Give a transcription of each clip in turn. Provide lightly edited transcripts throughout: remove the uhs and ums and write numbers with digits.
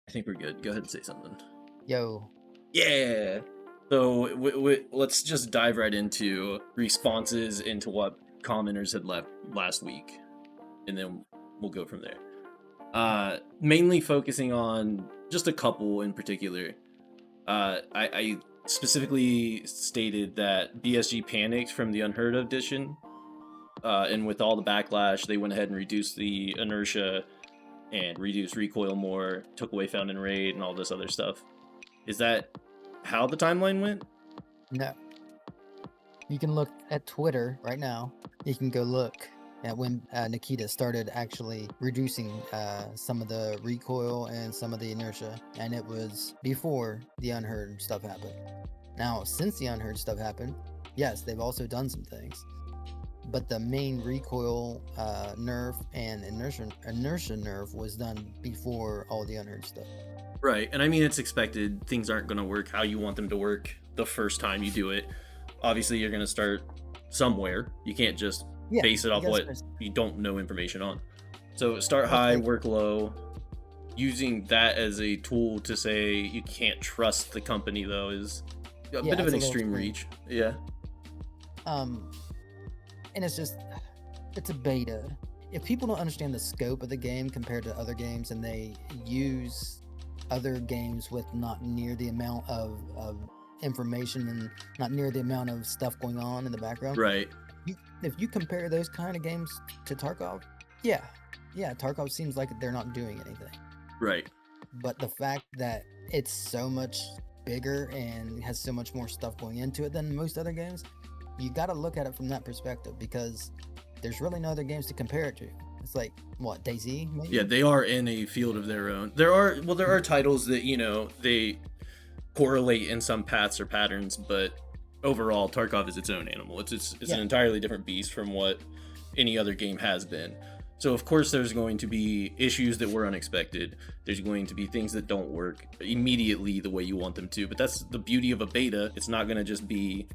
I think we're good. Go ahead and say something. Yo, Yeah. So let's just dive right into responses into what commenters had left last week, and then we'll go from there. Mainly focusing on just a couple in particular. I specifically stated that BSG panicked from the Unheard of edition, and with all the backlash, they went ahead and reduced the inertia and reduced recoil more, took away found in raid, and all this other stuff. Is that how the timeline went? no. You can look at Twitter right now. You can go look at when Nikita started actually reducing some of the recoil and some of the inertia, and it was before the Unheard stuff happened. Now, since the Unheard stuff happened, yes, they've also done some things, but the main recoil nerf and inertia nerf was done before all the Unheard stuff. Right, and I mean, it's expected. Things aren't going to work how you want them to work the first time you do it. Obviously, you're going to start somewhere. You can't just Yeah, base it you off gotta what start. you don't know information on. So start It's high, like, work low. Using that as a tool to say you can't trust the company, though, is a yeah, bit of it's an a little extreme extreme. reach. Yeah. Um, and it's a beta. If people don't understand the scope of the game compared to other games, and they use other games with not near the amount of information and not near the amount of stuff going on in the background, Right. if you compare those kind of games to Tarkov, yeah, yeah, Tarkov seems like they're not doing anything. Right. But the fact that it's so much bigger and has so much more stuff going into it than most other games, you got to look at it from that perspective, because there's really no other games to compare it to. It's like, what, DayZ maybe? Yeah, they are in a field of their own. There are titles that they correlate in some paths or patterns, but overall, Tarkov is its own animal. It's an Yeah, entirely different beast from what any other game has been. So of course, there's going to be issues that were unexpected. There's going to be things that don't work immediately the way you want them to. But that's the beauty of a beta. It's not going to just be,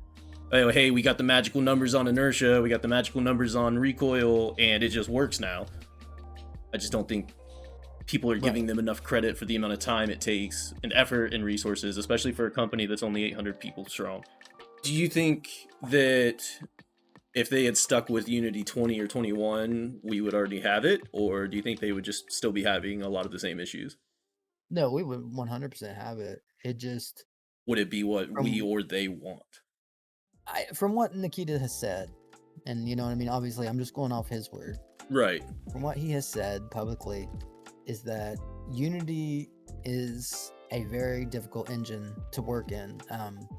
oh, hey, we got the magical numbers on inertia, we got the magical numbers on recoil, and it just works now. I just don't think people are right. giving them enough credit for the amount of time it takes and effort and resources, especially for a company that's only 800 people strong. Do you think that if they had stuck with Unity 20 or 21, we would already have it? Or do you think they would just still be having a lot of the same issues? No, we would 100% have it. It just, Would it be what we from or they want? from what Nikita has said, and you know what I mean, obviously I'm just going off his word. Right. From what he has said publicly, is that Unity is a very difficult engine to work in,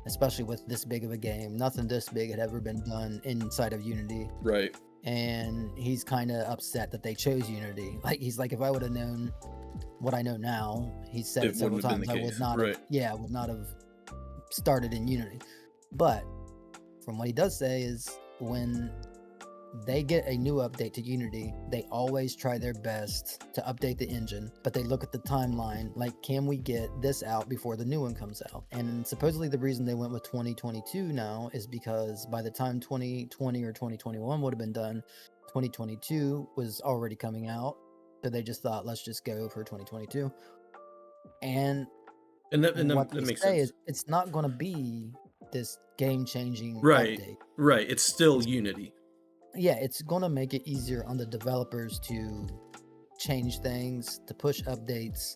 especially with this big of a game. Nothing this big had ever been done inside of Unity. Right. And he's kind of upset that they chose Unity. Like, he's like, if I would have known what I know now, he said It it several wouldn't have been the times, I would case. not have, Right. yeah, I would not have started in Unity. But from what he does say is, when they get a new update to Unity, they always try their best to update the engine, but they look at the timeline, like, can we get this out before the new one comes out? And supposedly the reason they went with 2022 now is because by the time 2020 or 2021 would have been done, 2022 was already coming out. So they just thought, let's just go for 2022. And what That they makes say sense. is, it's not going to be this game-changing Right. update. Right. It's still It's, Unity. yeah, it's going to make it easier on the developers to change things, to push updates,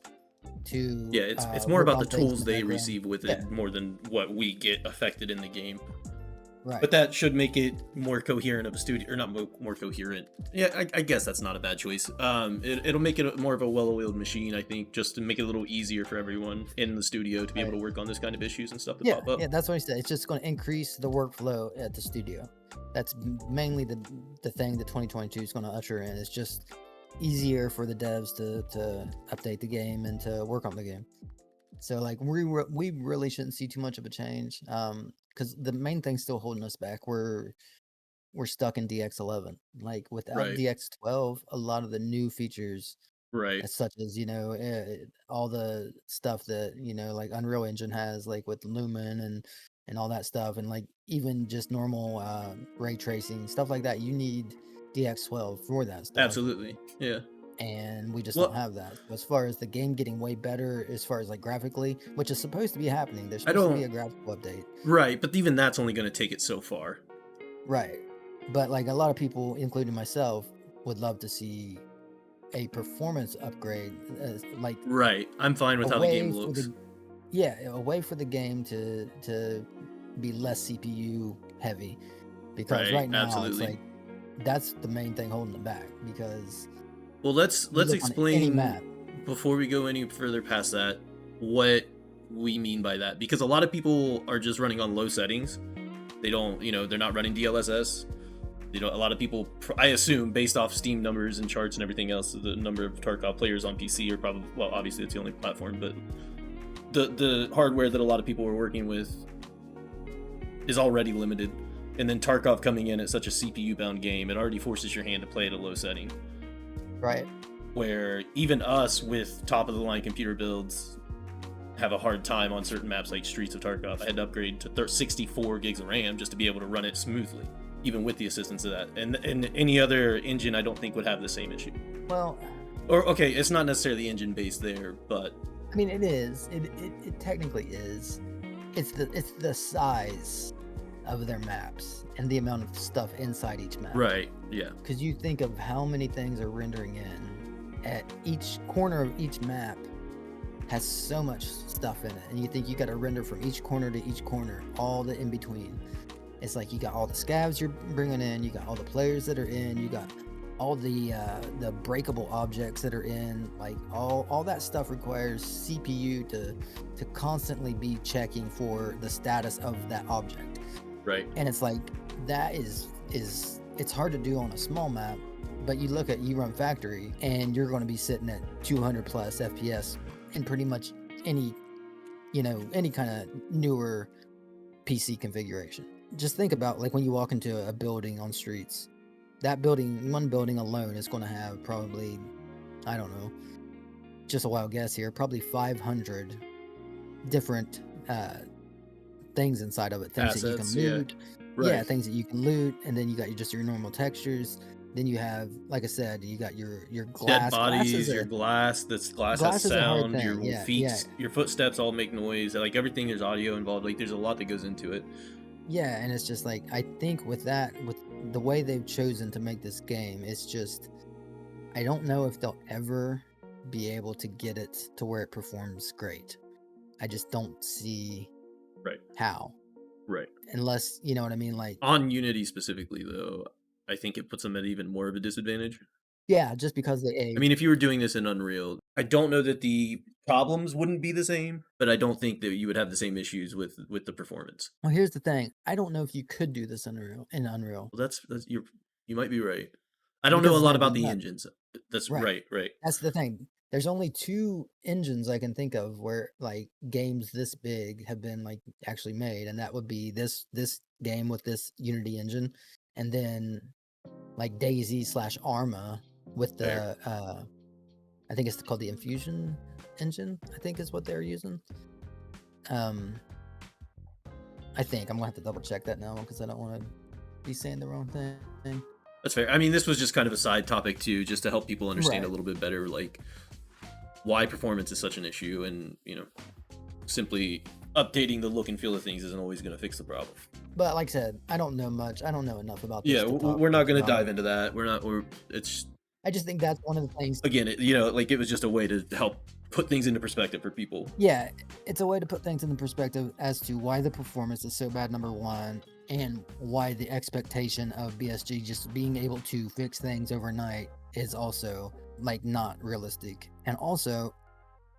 Yeah, to it's more work about the on things in tools the they background. receive with Yeah, it more than what we get affected in the game. right. But that should make it more coherent of a studio, or not more coherent. Yeah, I guess that's not a bad choice. It'll make it more of a well-oiled machine, I think, just to make it a little easier for everyone in the studio to be able Right. to work on this kind of issues and stuff that Yeah, pop up. yeah, that's what he said. It's just going to increase the workflow at the studio. That's mainly the thing that 2022 is going to usher in. It's just easier for the devs to update the game and to work on the game. So, like, we really shouldn't see too much of a change, because the main thing's still holding us back. We're stuck in DX11. Like, without Right, DX12, a lot of the new features, right. such as, all the stuff that, like Unreal Engine has, like with Lumen and all that stuff, and like even just normal ray tracing stuff like that, you need DX12 for that stuff. Absolutely. Yeah. and we just Well- don't have that. So as far as the game getting way better, as far as like graphically, which is supposed to be happening, there's supposed to be a graphical update. Right, but even that's only going to take it so far. Right. But like a lot of people, including myself, would love to see a performance upgrade, like Right, I'm fine with how the game for looks. a way for the game to be less CPU heavy, because Right, right now absolutely. it's like that's the main thing holding it back. Because Well, let's look on any explain map. before we go any further past that what we mean by that, because a lot of people are just running on low settings. They don't, they're not running DLSS. A lot of people, I assume, based off Steam numbers and charts and everything else, the number of Tarkov players on PC are probably, well, obviously it's the only platform, but the hardware that a lot of people are working with is already limited. And then Tarkov coming in at such a CPU-bound game, it already forces your hand to play at a low setting. Right. Where even us with top-of-the-line computer builds have a hard time on certain maps like Streets of Tarkov. I had to upgrade to 64 gigs of RAM just to be able to run it smoothly, even with the assistance of that. And any other engine, I don't think would have the same issue. Well, or okay, it's not necessarily engine based there, but I mean, it is. It technically is. It's the size of their maps and the amount of stuff inside each map. right, yeah, Because you think of how many things are rendering in at each corner of each map has so much stuff in it, and you think you got to render from each corner to each corner, all the in between. It's like you got all the scavs you're bringing in, you got all the players that are in, you got all the breakable objects that are in, like all that stuff requires CPU to constantly be checking for the status of that object. right. And it's like that is it's hard to do on a small map, but you look at You Run Factory and you're going to be sitting at 200 plus FPS in pretty much any kind of newer PC configuration. Just think about like when you walk into a building on streets, that building, one building alone is going to have probably, I don't know, just a wild guess here, probably 500 different things inside of it, things Assets, that you can loot. Right. Yeah, things that you can loot, and then you got just your normal textures. Then you have, like I said, you got your glass. Dead bodies, Glass your glass. This glass glass has is a hard sound. Your thing, feet, yeah. your footsteps all make noise. Like everything, there's audio involved. Like there's a lot that goes into it. Yeah, and it's just like I think with the way they've chosen to make this game, it's just I don't know if they'll ever be able to get it to where it performs great. I just don't see Right. how. Right. Unless, you know what I mean, like On Unity specifically, though, I think it puts them at even more of a disadvantage. yeah, just because they I mean, if you were doing this in Unreal, I don't know that the problems wouldn't be the same, but I don't think that you would have the same issues with the performance. well, here's the thing. I don't know if you could do this in Unreal. Well, that's you might be right. I don't know Because a it's lot never about been the done. engines. That's Right. right. That's the thing. There's only 2 engines I can think of where like games this big have been like actually made, and that would be this game with this Unity engine, and then like DayZ/Arma with the Fair. I think it's called the Infusion engine, I think is what they're using. I think I'm gonna have to double check that now because I don't want to be saying the wrong thing. That's fair. I mean, this was just kind of a side topic too, just to help people understand Right. a little bit better, like why performance is such an issue, and simply updating the look and feel of things isn't always going to fix the problem. But like I said, I don't know much. I don't know enough about this. Yeah, to talk we're not much going to about dive it. into that. It's I just think that's one of the things. again, like it was just a way to help put things into perspective for people. Yeah, it's a way to put things into perspective as to why the performance is so bad, number one, and why the expectation of BSG just being able to fix things overnight is also like not realistic. And also,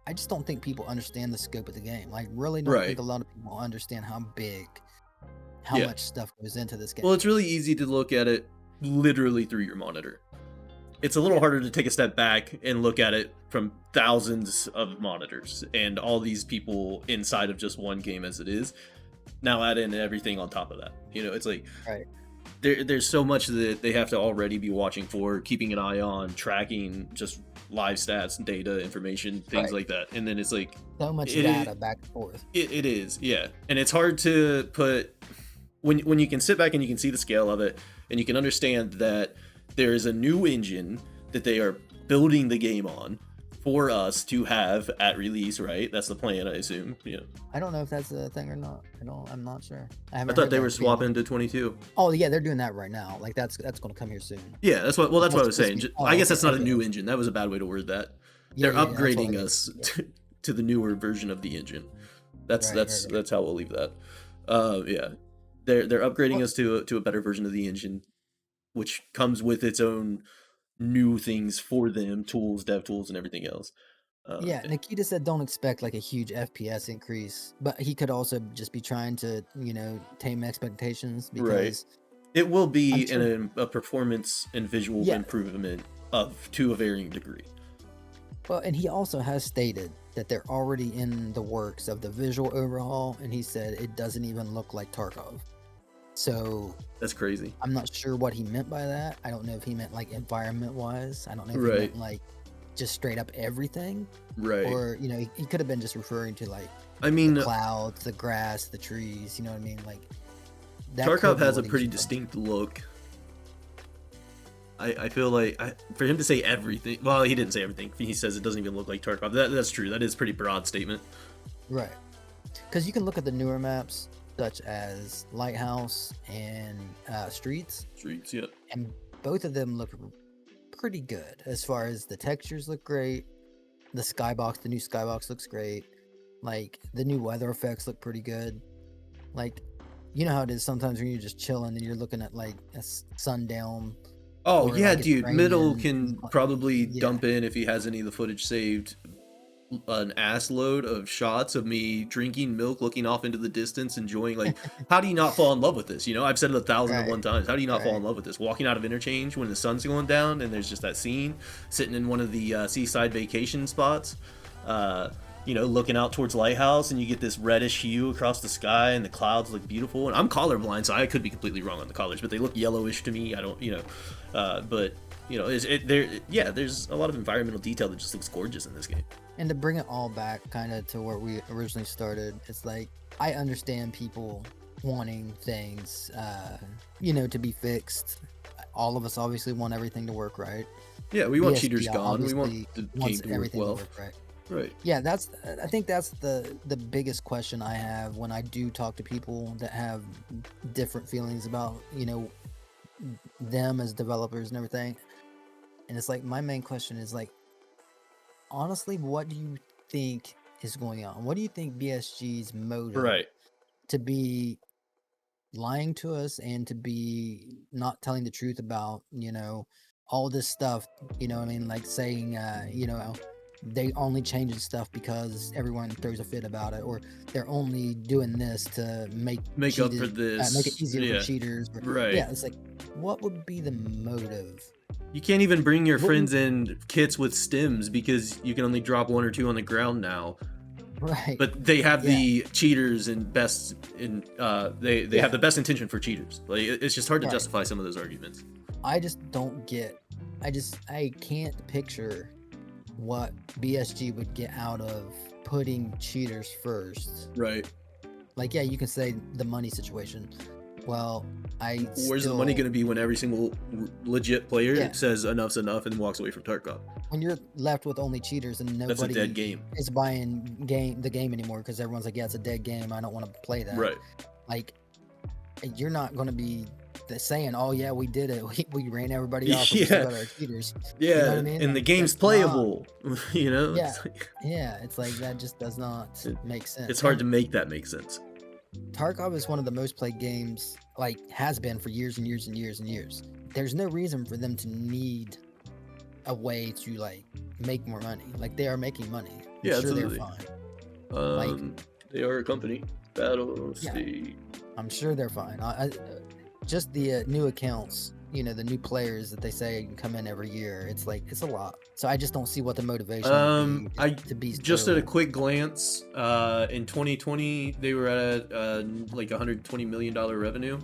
I just don't think people understand the scope of the game. Like, really don't Right. think a lot of people understand how Yeah. much stuff goes into this game. Well, it's really easy to look at it literally through your monitor. It's a little harder to take a step back and look at it from thousands of monitors and all these people inside of just one game as it is. Now add in everything on top of that. It's like Right. there's so much that they have to already be watching for, keeping an eye on, tracking just live stats, data, information, things Right. like that. And then it's like So much it- data back and forth. it is, yeah. And it's hard to put when you can sit back and you can see the scale of it, and you can understand that there is a new engine that they are building the game on for us to have at release, right? That's the plan, I assume. Yeah. I don't know if that's a thing or not. I'm not sure. I I haven't thought heard they that were being- swapping to 22. Oh yeah, they're doing that right now. Like that's going to come here soon. Yeah, that's what. Well, that's what I was That's saying. supposed to be- I guess okay, that's not a okay. new engine. That was a bad way to word that. Yeah, They're yeah, that's what upgrading it us is. Yeah. to the newer version of the engine. That's Right, right, right. that's how we'll leave that. Yeah, they're upgrading us to a better version of the engine, which comes with its own new things for them, tools, dev tools, and everything else. Yeah, Nikita said don't expect like a huge FPS increase, but he could also just be trying to, tame expectations Right. because It will I'm be sure- a performance and visual Yeah. improvement to a varying degree. Well, and he also has stated that they're already in the works of the visual overhaul, and he said it doesn't even look like Tarkov. So That's crazy. I'm not sure what he meant by that. I don't know if he meant like environment wise. I don't know if he Right. meant like just straight up everything, Right. or he could have been just referring to like I mean, the clouds, the grass, the trees. You know what I mean? Like that Tarkov could be has a what he's pretty referring to. distinct look. I feel like for him to say everything, well, he didn't say everything. He says it doesn't even look like Tarkov. That's true. That is a pretty broad statement. Right. Because you can look at the newer maps, such as Lighthouse and Streets, Streets, yeah. and both of them look pretty good as far as the textures look great. The skybox, the new skybox looks great. Like the new weather effects look pretty good. Like, you know how it is sometimes when you're just chilling and you're looking at like a sundown. Oh Or, yeah, like, it's dude. Middle raining, can like, probably yeah. dump in, if he has any of the footage saved, an ass load of shots of me drinking milk, looking off into the distance, enjoying. Like, how do you not fall in love with this? I've said it 1,001 times. How do you not fall in love with this? Walking out of interchange when the sun's going down, and there's just that scene, sitting in one of the seaside vacation spots, looking out towards Lighthouse, and you get this reddish hue across the sky, and the clouds look beautiful. And I'm colorblind, so I could be completely wrong on the colors, but they look yellowish to me. I don't, but there's a lot of environmental detail that just looks gorgeous in this game. And to bring it all back kind of to where we originally started, it's like I understand people wanting things to be fixed. All of us obviously want everything to work right. Yeah, we want BSG cheaters gone. We want obviously the game wants to work everything well. to work right. Right. Yeah, I think that's the biggest question I have when I do talk to people that have different feelings about, them as developers and everything. And it's like my main question is like, honestly, what do you think is going on? What do you think BSG's motive Right. to be lying to us and to be not telling the truth about, all this stuff, like saying, they only changing stuff because everyone throws a fit about it, or they're only doing this to make up for this. make it easier Yeah. for cheaters. Right. Yeah, it's like, what would be the motive? You can't even bring your What friends in kits with stims because you can only drop one or two on the ground now. Right. But they have the cheaters and best in they Yeah. have the best intention for cheaters. Like, it's just hard to Right. justify some of those arguments. I just don't get. I can't picture what BSG would get out of putting cheaters first. Right. Like, yeah, you can say the money situation. Well, Where's the money going to be when every single legit player Yeah. says enough's enough and walks away from Tarkov? When you're left with only cheaters and That's a nobody dead game. is buying the game anymore because everyone's like, yeah, it's a dead game. I don't want to play that. Right. Like, you're not going to be saying, oh yeah, we did it. We ran everybody off. We Yeah. got our cheaters. Yeah, You know what I mean? and the Like, game's that's playable. Yeah. It's like- Yeah, it's like that just does not make sense. it's hard to make that make sense. Tarkov is one of the most played games, like has been for years and years and years and years. There's no reason for them to need a way to like make more money. Like, they are making money. I'm Yeah, sure absolutely. they're fine. They are a company. Battle Yeah. State. I'm sure they're fine. Just the new accounts, the new players that they say can come in every year. It's like, it's a lot. So I just don't see what the motivation would be to be Just so- at a quick glance, in 2020 they were at like $120 million revenue.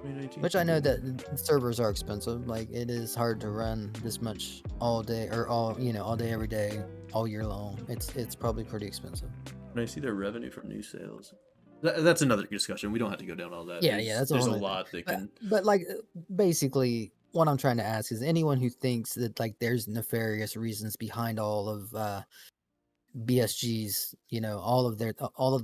2019. Which I know that servers are expensive. Like, it is hard to run this much all day or all day, every day, all year long. It's probably pretty expensive. When I see their revenue from new sales, that's another discussion. We don't have to go down all that. Yeah, that's a there's whole a nother- lot that can. But like, basically, what I'm trying to ask is anyone who thinks that like there's nefarious reasons behind all of BSG's, all of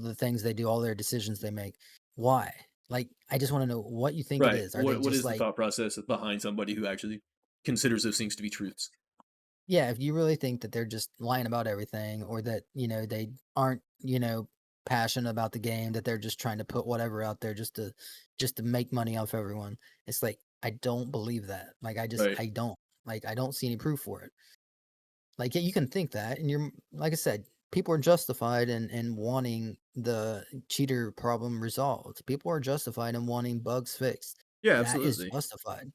the things they do, all their decisions they make. Why? Like, I just want to know what you think it Right. is. Are they What just is the like, thought process behind somebody who actually considers those things to be truths? yeah, if you really think that they're just lying about everything, or that, they aren't, passionate about the game, that they're just trying to put whatever out there just to make money off everyone. It's like, I don't believe that. Like, Right. I don't. Like, I don't see any proof for it. Like, yeah, you can think that, and you're like I said, people are justified in wanting the cheater problem resolved. People are justified in wanting bugs fixed. Yeah, That is absolutely. justified.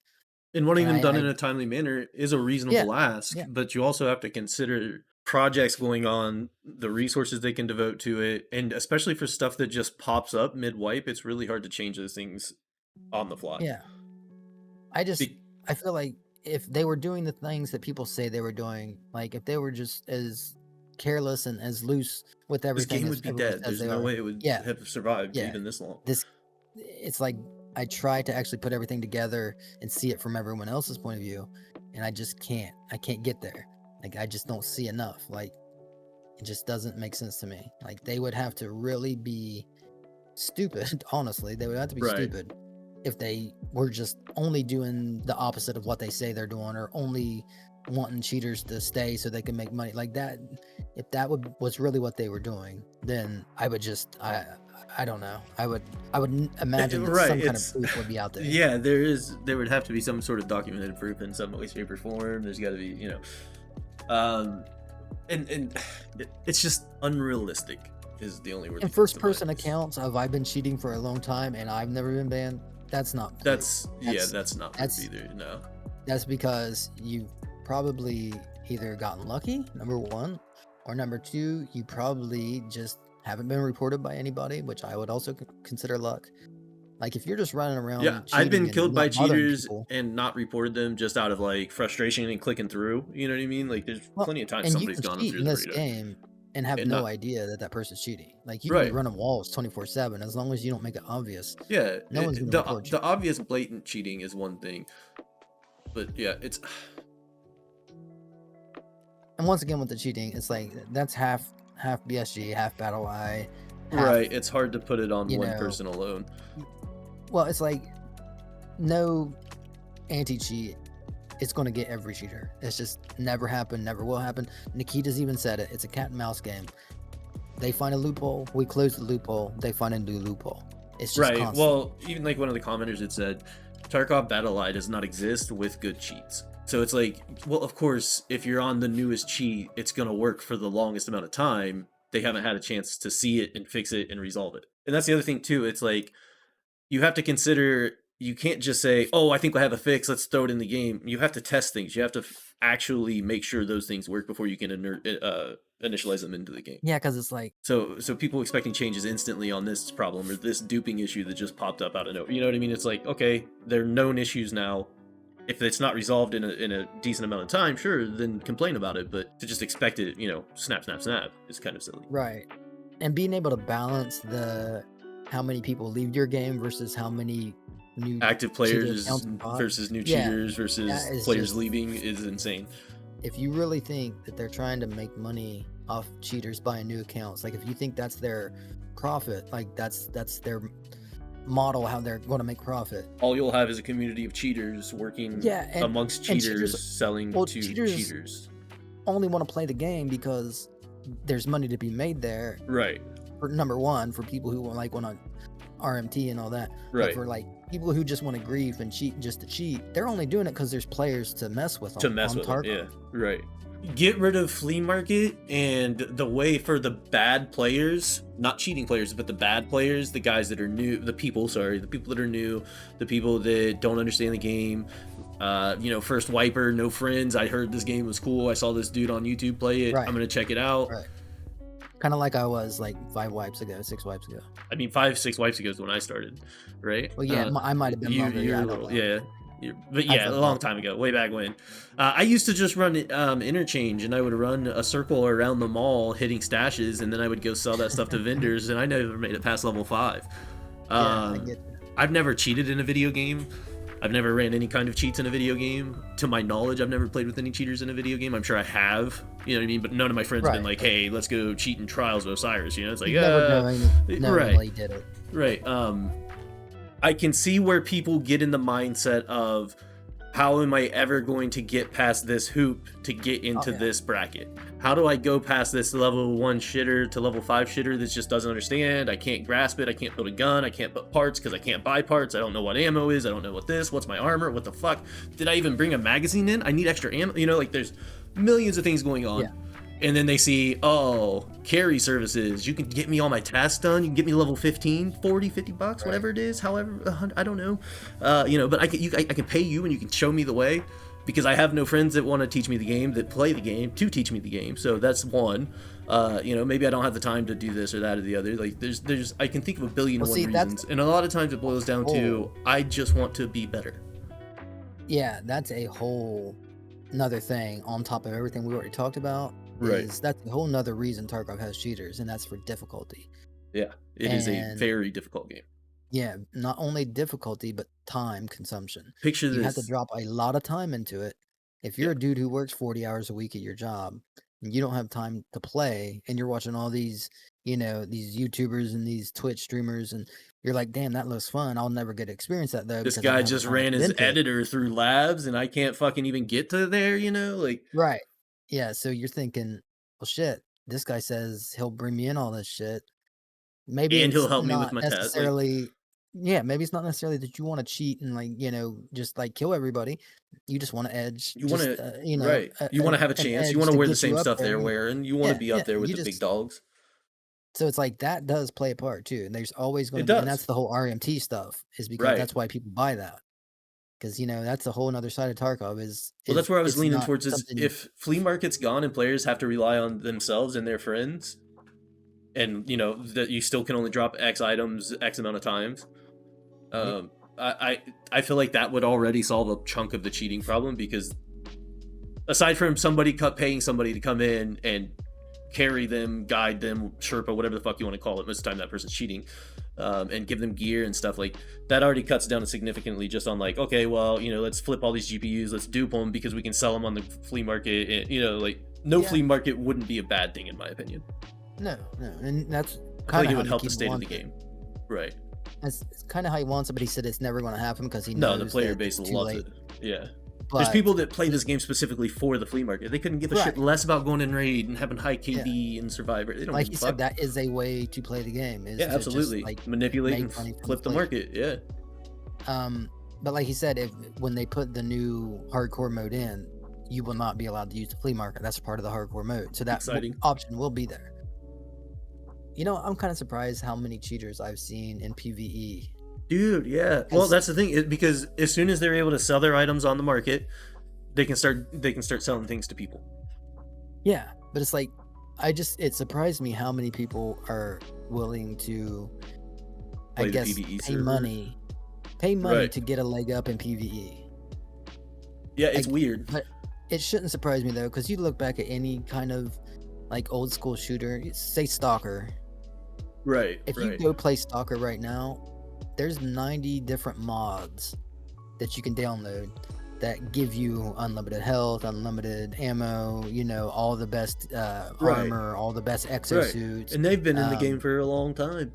And wanting And them done I in a timely manner is a yeah, reasonable ask, yeah, but you also have to consider projects going on, the resources they can devote to it, and especially for stuff that just pops up mid wipe, it's really hard to change those things on the fly. yeah. I just Be- I feel like if they were doing the things that people say they were doing, like if they were just as careless and as loose with this everything game as would be everyone dead. says There's they no are, way it would yeah, have survived yeah. even this long. This it's like I try to actually put everything together and see it from everyone else's point of view, and I just can't. I can't get there. Like I just don't see enough. Like it just doesn't make sense to me. Like they would have to really be stupid, honestly. They would have to be Right. stupid if they were just only doing the opposite of what they say they're doing, or only wanting cheaters to stay so they can make money like that. If that was really what they were doing, then I would just I don't know. I would imagine that Right. some kind of It's proof would be out there. yeah, there would have to be some sort of documented proof in some way, shape, or form. There's gotta be, um and it's just unrealistic is the only word In that comes first to mind. person accounts of I've been cheating for a long time and I've never been banned, that's not proof. That's That's not proof that's either, no. That's because you've probably either gotten lucky, number one, or number two, you probably just haven't been reported by anybody, which I would also consider luck. Like if you're just running Yeah, around I've cheating been and killed by not bothering cheaters people, and not reported them just out of like frustration and clicking through. You know what I mean? Like there's well, plenty of times and you somebody's can gone cheat through in the this radar game and have and no not idea that that person's cheating. Like you can be right. running walls 24/7 as long as you don't make it obvious. Yeah, No one's gonna the report you. the obvious blatant cheating is one thing, but yeah, it's And once again with the cheating, it's like that's half BSG, half Battle Eye, half right. It's hard to put it on you one know. person alone. Well, it's like no anti-cheat, it's going to get every cheater. It's just never happened, never will happen. Nikita's even said it. It's a cat and mouse game. They find a loophole, we close the loophole. They find a new loophole. It's just Right. constant. Well, even like one of the commenters had said, Tarkov Battle Eye does not exist with good cheats. So it's like, well, of course, if you're on the newest cheat, it's gonna work for the longest amount of time. They haven't had a chance to see it and fix it and resolve it. And that's the other thing too. It's like you have to consider you can't just say, "Oh, I think I have a fix. Let's throw it in the game." You have to test things. You have to actually make sure those things work before you can initialize them into the game. Yeah, because it's like, So people expecting changes instantly on this problem or this duping issue that just popped up out of nowhere. You know what I mean? It's like, okay, they're known issues now. If it's not resolved in a decent amount of time, sure, then complain about it. But to just expect it, snap, snap, snap is kind of silly. right. And being able to balance the how many people leave your game versus how many new Active cheater players accounts are bought. versus new Yeah, cheaters that versus is players just, leaving is insane. if you really think that they're trying to make money off cheaters buying new accounts, like if you think that's their profit, like that's their model, how they're going to make profit. All you'll have is a community of cheaters working Yeah, amongst and cheaters cheaters, selling well, to cheaters cheaters. only want to play the game because there's money to be made there. Right. For number one, for people who want to RMT and all that. But Right. for like people who just want to grief and cheat just to cheat, they're only doing it because there's players to mess with them. To mess on with them, Tarkov. yeah. Right. Get rid of flea market and the way for the bad players, not cheating players, but the bad players, the guys that are new, the people that are new, the people that don't understand the game, first wiper, no friends. I heard this game was cool. I saw this dude on YouTube play it. Right. I'm gonna check it out. Right. Kind of like I was like 6 wipes ago. I mean, 5-6 wipes ago is when I started, right? Well, yeah, I might have been longer. You're Yeah, a little, yeah. But yeah, a felt long bad. time ago, way back when. I used to just run interchange, and I would run a circle around the mall, hitting stashes, and then I would go sell that stuff to vendors, and I never made it past level 5. Yeah, I get that. I've never cheated in a video game. I've never ran any kind of cheats in a video game. To my knowledge, I've never played with any cheaters in a video game. I'm sure I have, you know what I mean? But none of my friends have been like, hey, let's go cheat in Trials of Osiris, you know? It's like, never knowingly right, did it. right. I can see where people get in the mindset of, how am I ever going to get past this hoop to get into this bracket? How do I go past this level 1 shitter to level 5 shitter that just doesn't understand? I can't grasp it. I can't build a gun. I can't put parts because I can't buy parts. I don't know what ammo is. I don't know what this. What's my armor? What the fuck? Did I even bring a magazine in? I need extra ammo. You know, like there's millions of things going on. Yeah. And then they see, oh, carry services. You can get me all my tasks done. You can get me level 15, 40, 50 bucks, whatever it is. However, I don't know. You know, but I can pay you and you can show me the way, because I have no friends that want to teach me the game, that play the game to teach me the game. So that's one. You know, maybe I don't have the time to do this or that or the other. Like there's I can think of a billion and one reasons. And a lot of times it boils down to, I just want to be better. Yeah, that's a whole another thing on top of everything we already talked about. Right. That's a whole nother reason Tarkov has cheaters, and that's for difficulty. Yeah, it is a very difficult game. Yeah, not only difficulty, but time consumption. Picture this. You have to drop a lot of time into it. If you're a dude who works 40 hours a week at your job, and you don't have time to play, and you're watching all these, you know, these YouTubers and these Twitch streamers, and you're like, damn, that looks fun. I'll never get to experience that, though. This guy just ran his editor through labs, and I can't fucking even get to there, you know? Like, right. Yeah, so you're thinking, well, shit, this guy says he'll bring me in all this shit. Maybe and he'll help me with my test. Like, yeah, maybe it's not necessarily that you want to cheat and, like, you know, just like kill everybody. You just want to edge. You want to, you know, right? You want to have a chance. You want to wear the same stuff they're wearing. You want to be up there with the big dogs. So it's like that does play a part too, and there's always going to be, and that's the whole RMT stuff, is because that's why people buy that. Because, you know, that's a whole other side of Tarkov is well, that's where I was leaning towards is if flea market's gone and players have to rely on themselves and their friends, and, you know, that you still can only drop X items X amount of times, I feel like that would already solve a chunk of the cheating problem, because aside from somebody paying somebody to come in and carry them, guide them, Sherpa, whatever the fuck you want to call it, most of the time that person's cheating, and give them gear and stuff, like that already cuts down significantly just on, like, okay, well, you know, let's flip all these GPUs, let's dupe them because we can sell them on the flea market, and, you know, like, no flea market wouldn't be a bad thing in my opinion. No, and that's kind of, it would help the state of the game, right? It's kind of how he wants it, but he said it's never going to happen because he No, knows the player base loves it. Yeah. But there's people that play this game specifically for the flea market. They couldn't give a shit less about going in raid and having high KD and Survivor. They don't like you said, that is a way to play the game. Is absolutely. Just, like, manipulate and flip the market. Yeah. But like he said, when they put the new hardcore mode in, you will not be allowed to use the flea market. That's part of the hardcore mode. So that option will be there. You know, I'm kind of surprised how many cheaters I've seen in PvE. Dude, yeah. Well, that's the thing, because as soon as they're able to sell their items on the market, they can start selling things to people. Yeah, but it's like, it surprised me how many people are willing to, I guess, pay money to get a leg up in PvE. Yeah, it's weird. But it shouldn't surprise me though, because you look back at any kind of like old school shooter, say Stalker. Right. If you go play Stalker right now, there's 90 different mods that you can download that give you unlimited health, unlimited ammo, you know, all the best armor, all the best exosuits. And they've been in the game for a long time.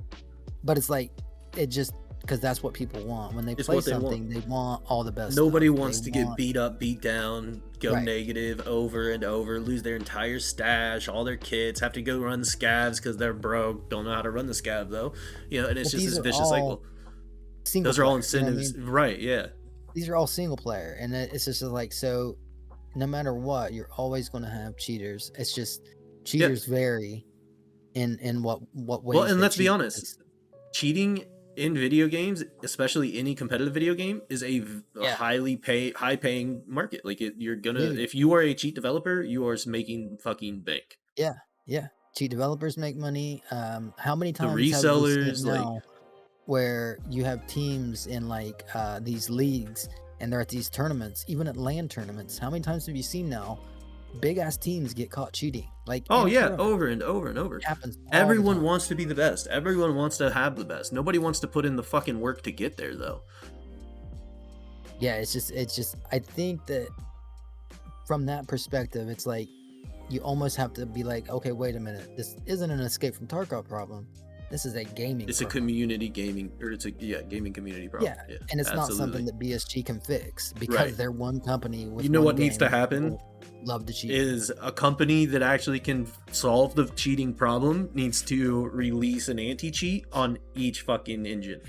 But it's like, it just, because that's what people want. When they play something, they want all the best Nobody wants to get beat up, beat down, go negative over and over, lose their entire stash, all their kits, have to go run scavs because they're broke, don't know how to run the scav though. You know, and it's just this vicious cycle. Those are all incentives. You know what I mean? Right, yeah. These are all single player, and it's just like, so no matter what, you're always going to have cheaters. It's just cheaters vary in what ways. Well, and let's be honest, cheating in video games, especially any competitive video game, is a high paying market. Like you're gonna, if you are a cheat developer, you are making fucking bank. Yeah. Cheat developers make money. How many times the resellers now where you have teams in like these leagues and they're at these tournaments, even at LAN tournaments? How many times have you seen now big ass teams get caught cheating? Like, over and over and over. It happens. Everyone wants to be the best. Everyone wants to have the best. Nobody wants to put in the fucking work to get there though. Yeah, it's just I think that from that perspective, it's like you almost have to be like, okay, wait a minute, this isn't an escape from Tarkov problem. This is a gaming It's a problem. community gaming, or it's a gaming community problem. Yeah, Yeah, and it's not something absolutely. that BSG can fix Right. because they're one company You with know one what needs game to that happen people love to cheat. is a company that actually can solve the cheating problem needs to release an anti-cheat on each fucking engine.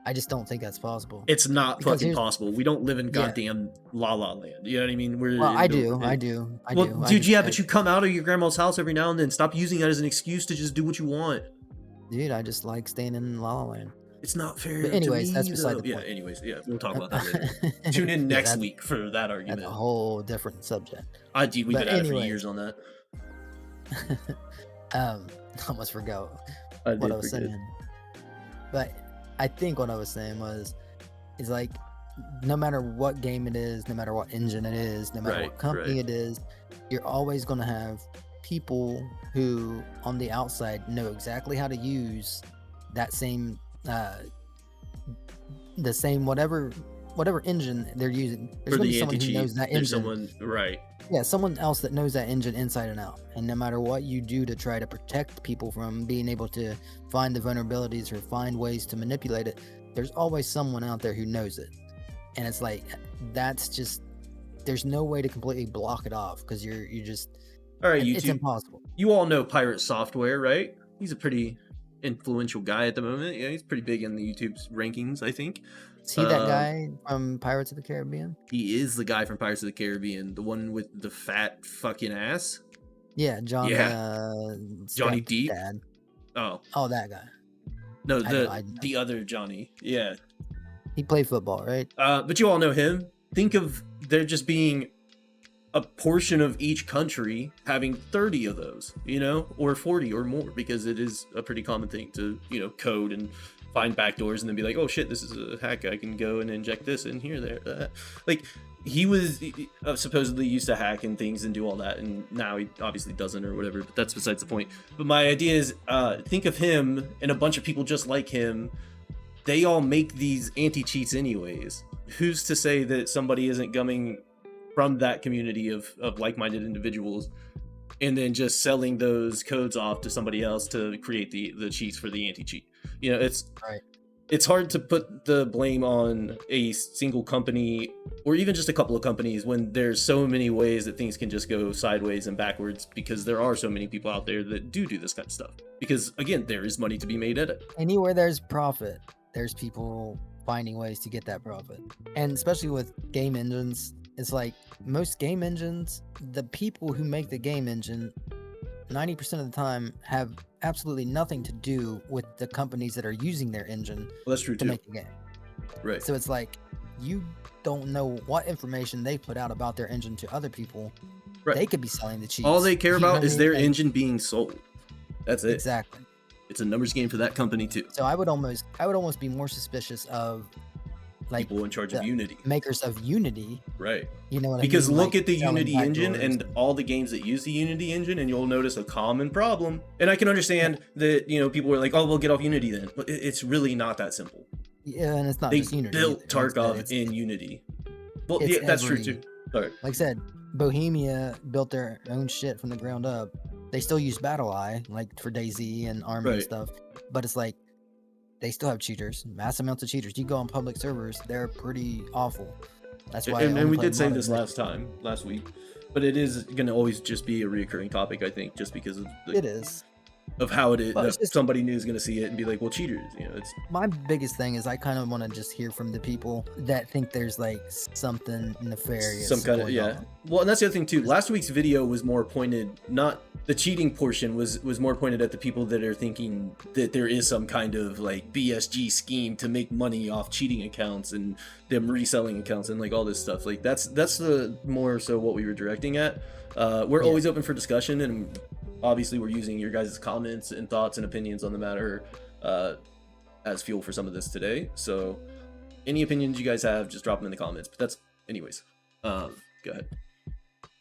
I just don't think that's possible. It's not Because fucking here's possible. We don't live in yeah. goddamn La La Land. You know what I mean? We're Well, I in do, the I do, I well, do. I dude, just yeah, but you come out of your grandma's house every now and then. Stop using that as an excuse to just do what you want. dude, I just like staying in La La Land. It's not But fair to anyways, that's me, beside though. the Yeah, point. anyways, yeah, we'll talk about that later. Tune in Yeah, next week for that that's a argument. whole different subject. Dude, we've But been at it for anyways, years on that. I almost forgot I what I did was forget. saying. But I think what I was saying is like no matter what game it is, no matter what engine it is, no matter Right, what company right. it is, you're always going to have people who on the outside know exactly how to use that same the same whatever engine they're using. There's For going to be the someone who anti-cheat, knows that there's engine. someone, right. Yeah, someone else that knows that engine inside and out. And no matter what you do to try to protect people from being able to find the vulnerabilities or find ways to manipulate it, there's always someone out there who knows it. And it's like that's just there's no way to completely block it off because you're just All right, it's YouTube. impossible. You all know Pirate Software, right? He's a pretty influential guy at the moment. Yeah, he's pretty big in the YouTube's rankings, I think. Is he that guy from Pirates of the Caribbean? He is the guy from Pirates of the Caribbean, the one with the fat fucking ass. Yeah, Johnny Yeah, Johnny Deep. stepdad. Oh Oh, that guy. no, I know. the other Johnny. Yeah, He played football, right? but you all know him. Think of there just being a portion of each country having 30 of those, you know, or 40 or more, because it is a pretty common thing to, you know, code and find backdoors and then be like, oh shit, this is a hack. I can go and inject this in here, there. Like, he was supposedly used to hack and things and do all that, and now he obviously doesn't or whatever, but that's besides the point. But my idea is, think of him and a bunch of people just like him. They all make these anti-cheats anyways. Who's to say that somebody isn't coming from that community of like-minded individuals and then just selling those codes off to somebody else to create the cheats for the anti-cheat? You know, Right. it's hard to put the blame on a single company or even just a couple of companies when there's so many ways that things can just go sideways and backwards, because there are so many people out there that do this kind of stuff, because again, there is money to be made at it. Anywhere there's profit, there's people finding ways to get that profit. And especially with game engines, it's like most game engines, the people who make the game engine 90% of the time have absolutely nothing to do with the companies that are using their engine Well, that's true to too. make the game. Right. So it's like you don't know what information they put out about their engine to other people. Right. They could be selling the cheats. All they care You know about what is I their mean? Like, engine being sold. That's it. exactly. It's a numbers game for that company too. So I would almost be more suspicious of like People in charge of the Unity. makers of Unity. Right. You know what Because I mean? look Like, at the selling Unity engine backdoors and all the games that use the Unity engine, and you'll notice a common problem. And I can understand that, you know, people are like, oh, we'll get off Unity then. But it's really not that simple. Yeah, and it's not They just Unity. built either. Tarkov in Unity. Well, it's yeah, that's true every- too. Sorry. Like I said, Bohemia built their own shit from the ground up. They still use BattleEye, like for DayZ and Army and Right. stuff. But it's like they still have cheaters, mass amounts of cheaters. You go on public servers, they're pretty awful. That's why. I And only we play did say modern this versions. last week, but it is going to always just be a reoccurring topic, I think, just because of It is. of how it is. Well, it's That just- somebody new is going to see it and be like, well, cheaters. You know, it's My biggest thing is I kind of want to just hear from the people that think there's like something nefarious. some kind of going on. Well, and that's the other thing too. Last week's video was more pointed, not the cheating portion was more pointed at the people that are thinking that there is some kind of like BSG scheme to make money off cheating accounts and them reselling accounts and like all this stuff. Like that's the more so what we were directing at. We're Yeah. always open for discussion, and obviously we're using your guys' comments and thoughts and opinions on the matter as fuel for some of this today. So any opinions you guys have, just drop them in the comments. But that's anyways. Go ahead.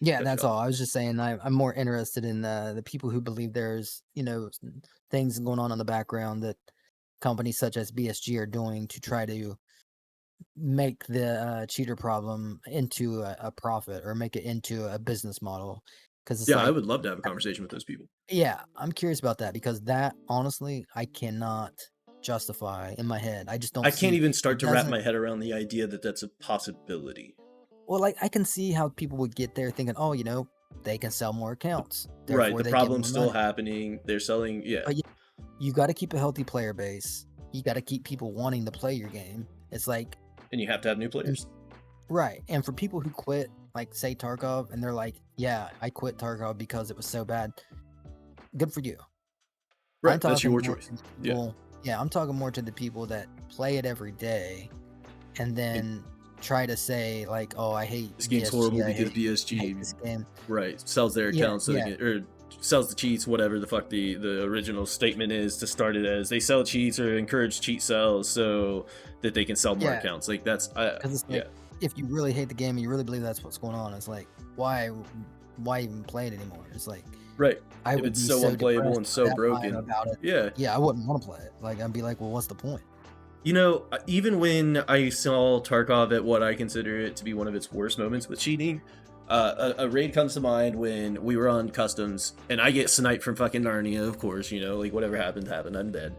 Yeah, Cut that's you off. all. I was just saying I'm more interested in the people who believe there's, you know, things going on in the background that companies such as BSG are doing to try to make the cheater problem into a profit or make it into a business model. Because it's Yeah, I like, would love to have a conversation with those people. yeah, I'm curious about that because that honestly I cannot justify in my head. I just I don't can't see even start it to wrap doesn't. my head around the idea that that's a possibility. Well, like I can see how people would get there thinking, oh, they can sell more accounts, Right, therefore the they get problem's more still money. happening. They're selling, yeah. But you got to keep a healthy player base. You got to keep people wanting to play your game. It's like, And you have to have new players. right. And for people who quit, like say Tarkov, and they're like, yeah, I quit Tarkov because it was so bad. Good for you. I'm Right, that's talking your more choice. to the Yeah. people. Yeah, I'm talking more to the people that play it every day and then try to say like, "Oh, I hate This game's BSG. horrible because I hate BSG, this game." right, sells their Yeah, accounts so they yeah, can, or sells the cheats, whatever the fuck the original statement is to start it as. They sell cheats or encourage cheat sells so that they can sell more yeah. accounts. Like that's, Because it's yeah, like, if you really hate the game and you really believe that's what's going on, it's like, why even play it anymore? It's like, right. I If would it's be so so unplayable depressed and for so that time broken, about it. yeah. Yeah, I wouldn't want to play it. Like, I'd be like, well, what's the point? You know, even when I saw Tarkov at what I consider it to be one of its worst moments with cheating, a raid comes to mind when we were on customs, and I get sniped from fucking Narnia, of course, like whatever happened, happened, I'm dead.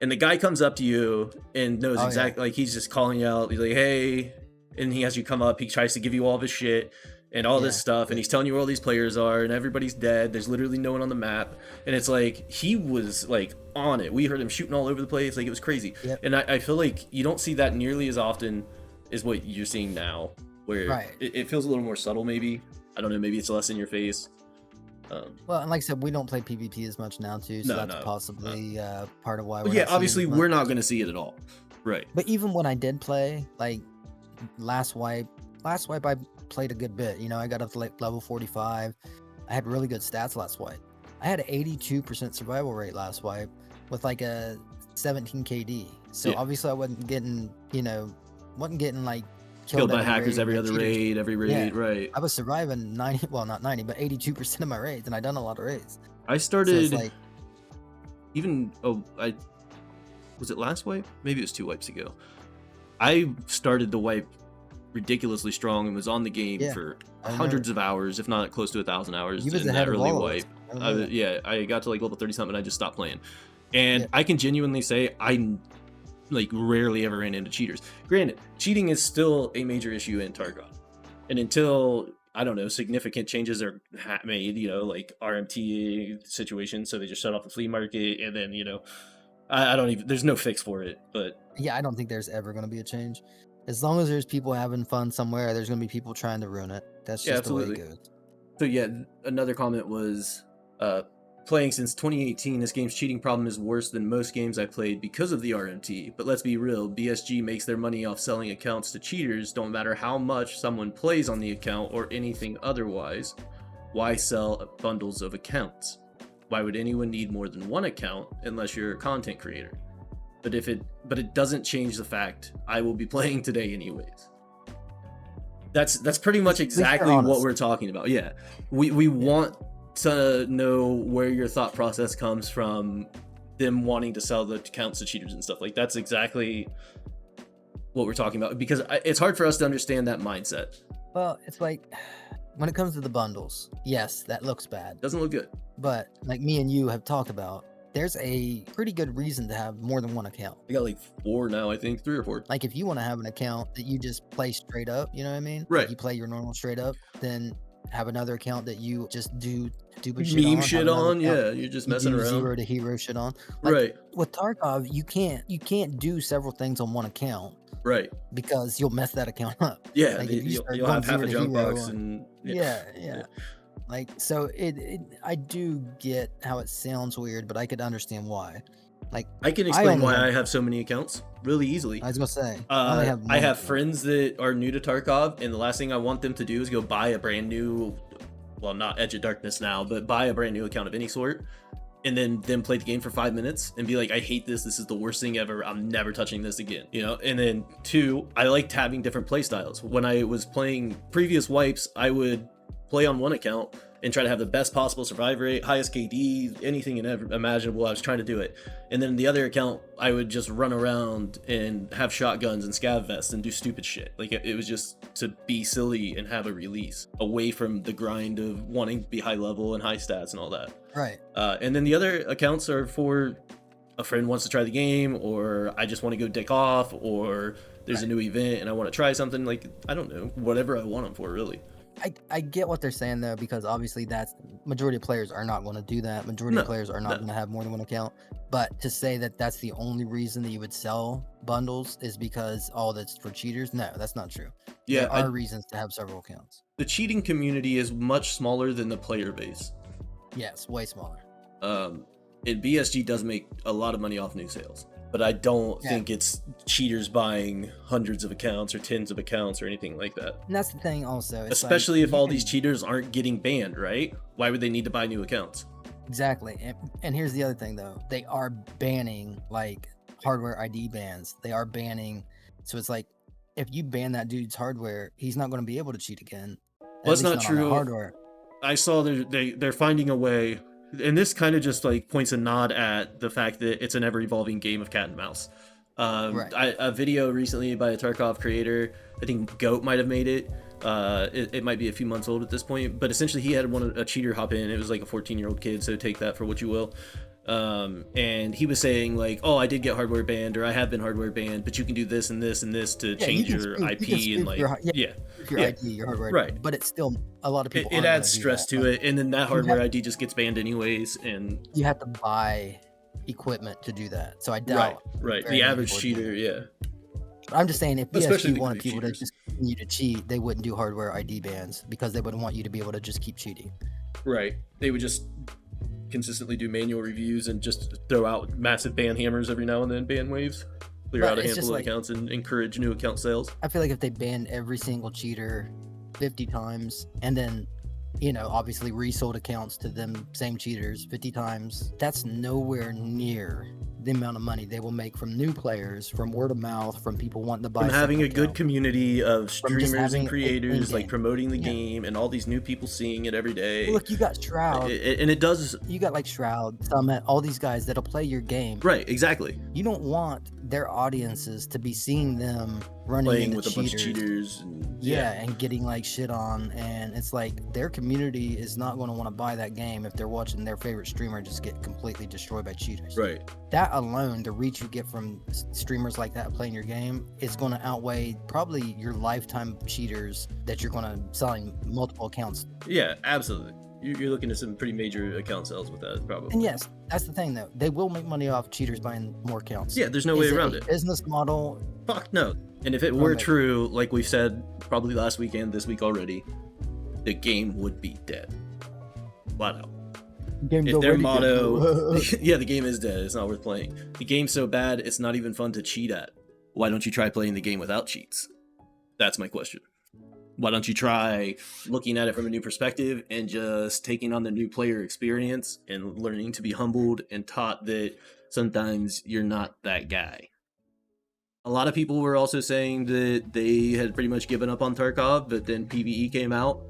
And the guy comes up to you and knows Oh yeah, exactly, like he's just calling you out, he's like, hey, and he has you come up, he tries to give you all of his shit, and all this yeah, stuff, and yeah, he's telling you where all these players are, and everybody's dead, there's literally no one on the map, and it's like he was like on it. We heard him shooting all over the place, like it was crazy. yep, And I feel like you don't see that nearly as often as what you're seeing now, where right. it feels a little more subtle, maybe. I don't know, maybe it's less in your face. Well, and like I said, we don't play PvP as much now too, so No, that's no, possibly part of why but we're yeah, not seeing it obviously as much. we're not going to see it at all, right? But even when I did play, like last wipe, I played a good bit. I got up to like level 45. I had really good stats last wipe. I had an 82% survival rate last wipe with like a 17 KD. So Yeah, obviously I wasn't getting, like killed killed by every hackers raid every by other cheaters. raid, every Yeah, raid, right? I was surviving 90, well not 90, but 82% of my raids, and I done a lot of raids. I So it's started like, even, I was it last wipe, maybe it was 2 wipes ago. I started the wipe ridiculously strong and was on the game yeah, for I remember. hundreds of hours, if not close to 1,000 hours You was in that ahead of early all of us. wipe. I remember. Yeah, I got to like level 30 something, I just stopped playing. And Yeah. I can genuinely say I like rarely ever ran into cheaters. Granted, cheating is still a major issue in Tarkov. And until, I don't know, significant changes are made, like RMT situation, so they just shut off the flea market, and then, I don't even, there's no fix for it, but Yeah, I don't think there's ever going to be a change. As long as there's people having fun somewhere, there's going to be people trying to ruin it. That's yeah, just the way it absolutely. goes. So yeah, another comment was, playing since 2018, this game's cheating problem is worse than most games I played because of the RMT. But let's be real, BSG makes their money off selling accounts to cheaters, don't matter how much someone plays on the account or anything otherwise. Why sell bundles of accounts? Why would anyone need more than one account unless you're a content creator? But it doesn't change the fact I will be playing today anyways. That's pretty much exactly what we're talking about. Yeah, we want to know where your thought process comes from, them wanting to sell the accounts to cheaters and stuff. Like that's exactly what we're talking about, because it's hard for us to understand that mindset. Well, it's like when it comes to the bundles, yes, that looks bad. Doesn't look good. But like me and you have talked about, there's a pretty good reason to have more than one account. I got like 4 now, I think 3 or 4. Like if you want to have an account that you just play straight up, you know what I mean? Right. Like you play your normal straight up, then have another account that you just do stupid shit Meme on. shit on, yeah, you're just messing around. Zero to hero shit on. Like, right. With Tarkov, you can't do several things on one account. Right. Because you'll mess that account up. Yeah, like you'll have half a junk box and yeah. Like so I do get how it sounds weird, but I could understand why. Like I can explain why I have so many accounts really easily. I was gonna say I have friends that are new to Tarkov, and the last thing I want them to do is go buy a brand new, well, not Edge of Darkness now, but buy a brand new account of any sort, and then play the game for 5 minutes and be like, I hate this is the worst thing ever, I'm never touching this again, and then 2, I liked having different play styles. When I was playing previous wipes, I would play on one account and try to have the best possible survival rate, highest KD, anything imaginable. I was trying to do it. And then the other account, I would just run around and have shotguns and scav vests and do stupid shit. Like it was just to be silly and have a release away from the grind of wanting to be high level and high stats and all that. Right. And then the other accounts are for a friend wants to try the game, or I just want to go dick off, or there's a new event and I want to try something. Like, I don't know, whatever I want them for, really. I get what they're saying though, because obviously that's majority of players are not going to do that. Majority of players are not going to have more than one account. But to say that that's the only reason that you would sell bundles is because that's for cheaters. No, that's not true. Yeah, there are reasons to have several accounts. The cheating community is much smaller than the player base. Yes, way smaller. And BSG does make a lot of money off new sales, but I don't think it's cheaters buying hundreds of accounts or tens of accounts or anything like that. And that's the thing also. Especially if all these cheaters aren't getting banned, right? Why would they need to buy new accounts? Exactly. And here's the other thing though. They are banning like hardware ID bans. They are banning. So it's like, if you ban that dude's hardware, he's not going to be able to cheat again. Well, that's not true. Hardware. I saw they're finding a way. And this kind of just like points a nod at the fact that it's an ever-evolving game of cat and mouse. A video recently by a Tarkov creator, I think Goat might have made it. It might be a few months old at this point, but essentially he had a cheater hop in. It was like a 14-year-old kid, so take that for what you will. And he was saying like, oh, I did get hardware banned, or I have been hardware banned, but you can do this and this and this to change your IP and like your ID, your hardware, right? But it's still a lot of people. It adds stress to it, and then that hardware ID just gets banned anyways, and you have to buy equipment to do that. So I doubt the average cheater, I'm just saying, if BSG wanted people to just continue to cheat, they wouldn't do hardware ID bans because they wouldn't want you to be able to just keep cheating. Right. They would just consistently do manual reviews and just throw out massive ban hammers every now and then, ban waves, clear out a handful of accounts and encourage new account sales. I feel like if they banned every single cheater 50 times and then, you know, obviously resold accounts to them same cheaters 50 times, that's nowhere near the amount of money they will make from new players, from word of mouth, from people wanting to buy. From having a good community of streamers and creators like promoting the game, and all these new people seeing it every day. Look, you got Shroud, and it does. You got like Shroud, Summit, all these guys that'll play your game. Right, exactly. You don't want their audiences to be seeing them running playing into with a bunch of cheaters. And, and getting like shit on, and it's like their community is not going to want to buy that game if they're watching their favorite streamer just get completely destroyed by cheaters. Right. That alone, the reach you get from streamers like that playing your game is going to outweigh probably your lifetime cheaters that you're going to selling multiple accounts. Yeah, absolutely. You're looking at some pretty major account sales with that, probably. And yes, that's the thing though. They will make money off cheaters buying more accounts. Yeah, there's no way around it. Business model. Fuck no. And if it were true, like we've said probably last week and this week already, the game would be dead. Flat out. If their motto, the game is dead. It's not worth playing. The game's so bad, it's not even fun to cheat at. Why don't you try playing the game without cheats? That's my question. Why don't you try looking at it from a new perspective and just taking on the new player experience and learning to be humbled and taught that sometimes you're not that guy. A lot of people were also saying that they had pretty much given up on Tarkov, but then PvE came out,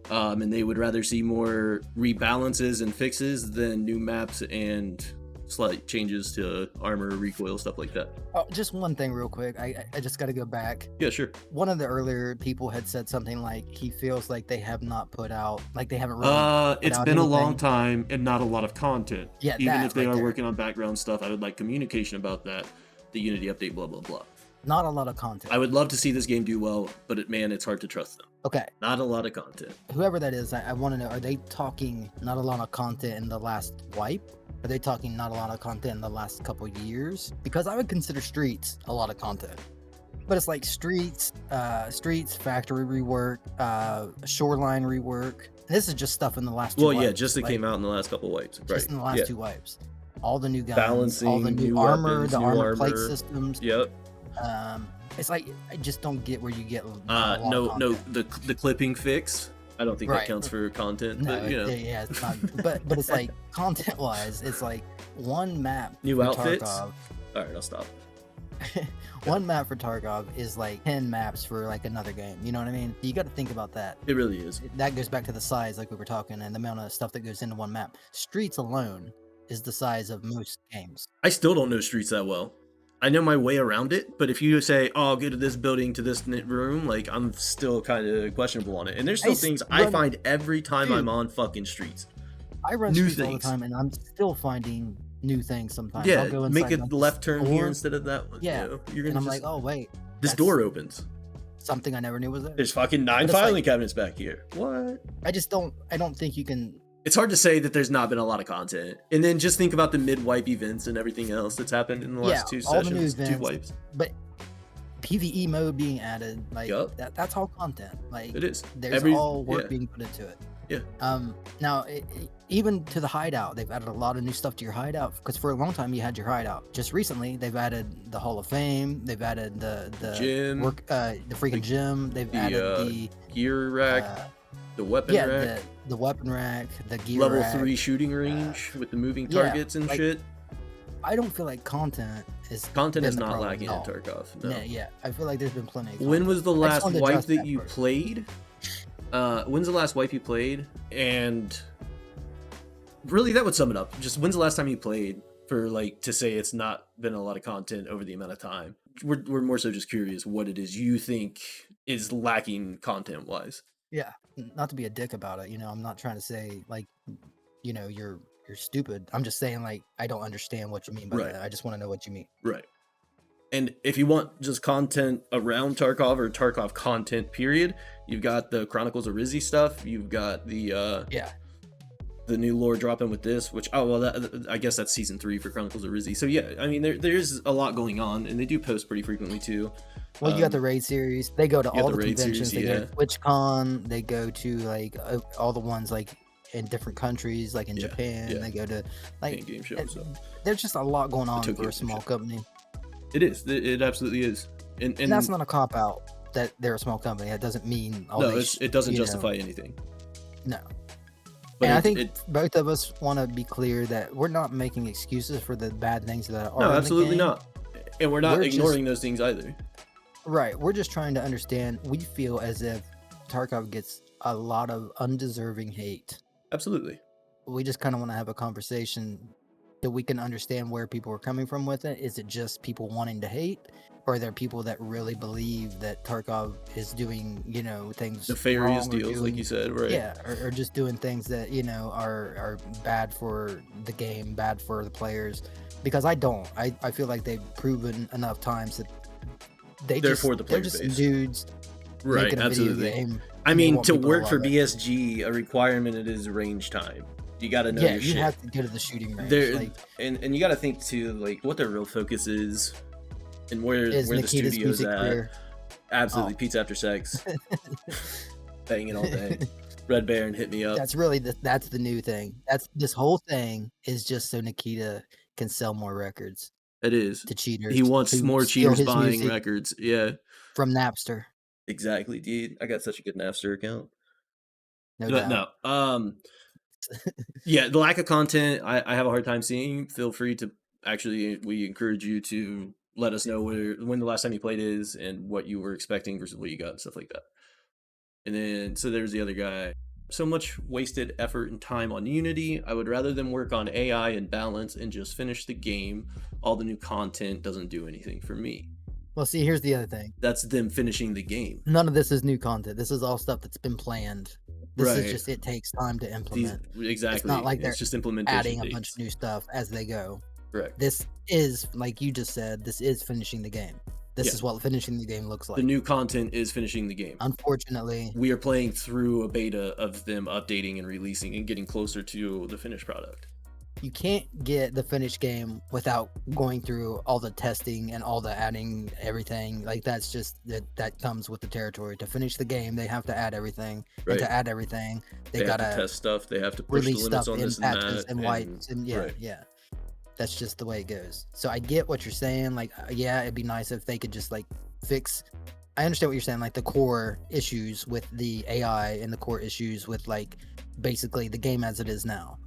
and they would rather see more rebalances and fixes than new maps and slight changes to armor, recoil, stuff like that. Oh, just one thing real quick. I just got to go back. Yeah, sure. One of the earlier people had said something like he feels like they have not put out, like they haven't really it's been a long time and not a lot of content. Yeah, even if they are working on background stuff, I would like communication about that. The Unity update, blah, blah, blah. Not a lot of content. I would love to see this game do well, but it's hard to trust them. Okay. Not a lot of content. Whoever that is, I want to know, are they talking not a lot of content in the last wipe? Are they talking not a lot of content in the last couple years? Because I would consider Streets a lot of content. But it's like Streets, factory rework, shoreline rework. This is just stuff in the last two wipes. Well, yeah, just it came out in the last couple wipes. Just in the last two wipes. All the new guns, balancing, all the new armor, weapons, the new armor plate systems. Yep. It's like I just don't get where you get. The clipping fix. I don't think that counts for content. No, but, you know. Yeah, it's not. but it's like content wise, it's like one map. New outfits. Tarkov. All right, I'll stop. one map for Tarkov is like 10 maps for like another game. You know what I mean? You got to think about that. It really is. That goes back to the size, like we were talking, and the amount of stuff that goes into one map. Streets alone is the size of most games. I still don't know Streets that well. I know my way around it, but if you say, "Oh, I'll go to this building to this room," like I'm still kind of questionable on it. And there's still things I find every time I'm on fucking Streets. I run Streets all the time, and I'm still finding new things sometimes. Yeah, I'll go make inside a left turn here instead of that one. Yeah, you know? You're and gonna I'm like, oh wait, this door opens. Something I never knew was there. There's fucking 9 filing cabinets back here. What? I don't think you can. It's hard to say that there's not been a lot of content. And then just think about the mid-wipe events and everything else that's happened in the last two all the new sessions, events, 2 wipes. But PvE mode being added, like that's all content. Like it is. There's all work being put into it. Yeah. Now even to the hideout, they've added a lot of new stuff to your hideout, because for a long time you had your hideout. Just recently, they've added the Hall of Fame. They've added the gym, the freaking gym. They've added the gear rack, the weapon rack, the weapon rack, the gear level rack, 3 shooting range with the moving targets and shit. I don't feel like content is not lacking in Tarkov. No. Yeah, I feel like there's been plenty. Of when was the last wipe that you played? When's the last wipe you played? And really, that would sum it up. Just when's the last time you played for like to say it's not been a lot of content over the amount of time? We're more so just curious what it is you think is lacking content wise. Yeah, not to be a dick about it. You know, I'm not trying to say like, you know, you're stupid. I'm just saying like I don't understand what you mean by that. I just want to know what you mean. Right. And if you want just content around Tarkov or Tarkov content period, you've got the Chronicles of Rizzy stuff. You've got the the new lore dropping with this, which I guess that's season 3 for Chronicles of Rizzy. So yeah, I mean there's a lot going on, and they do post pretty frequently too. Well, you got the raid series. They go to all the conventions. They go to TwitchCon. They go to like all the ones like in different countries, like in Japan. They go to like game shows. So. There's just a lot going on for a small company. It is. It absolutely is. And that's not a cop out that they're a small company. That doesn't mean it doesn't justify anything. No. But and I think both of us want to be clear that we're not making excuses for the bad things that are. No, absolutely not. And we're not ignoring those things either. Right. We're just trying to understand. We feel as if Tarkov gets a lot of undeserving hate. Absolutely. We just kind of want to have a conversation that we can understand where people are coming from with it. Is it just people wanting to hate, or are there people that really believe that Tarkov is doing, you know, things nefarious deals, like you said, right? Yeah, or just doing things that, you know, are bad for the game, bad for the players? Because I don't. I feel like they've proven enough times that they're just dudes. Right, absolutely. I mean, to work for BSG, a requirement it is range time. You got to know your shit. You have to go to the shooting range. And you got to think too, like what their real focus is, and where the studio's at. Career. Absolutely, pizza after sex, banging all day. Red Baron hit me up. That's really that's the new thing. This whole thing is just so Nikita can sell more records. It is to cheaters. He wants more cheaters buying records. Yeah, from Napster. Exactly, dude. I got such a good Napster account. No doubt. Yeah, the lack of content, I have a hard time seeing. Feel free to we encourage you to let us know when the last time you played is and what you were expecting versus what you got and stuff like that. And then, so there's the other guy. So much wasted effort and time on Unity. I would rather them work on AI and balance and just finish the game. All the new content doesn't do anything for me. Well, see, here's the other thing. That's them finishing the game. None of this is new content. This is all stuff that's been planned. This is just, it takes time to implement. Exactly. It's not like they're just implementation adding a bunch of new stuff as they go. Correct. This is, like you just said, this is finishing the game. This is what finishing the game looks like. The new content is finishing the game. Unfortunately, we are playing through a beta of them updating and releasing and getting closer to the finished product. You can't get the finished game without going through all the testing and all the adding everything. Like that's just that comes with the territory. To finish the game, they have to add everything. Right. And to add everything, they gotta have to test stuff. They have to push the limits on this and that. And wipes and yeah. That's just the way it goes. So I get what you're saying. Like, yeah, it'd be nice if they could just like fix. I understand what you're saying. Like the core issues with the AI and the core issues with like basically the game as it is now.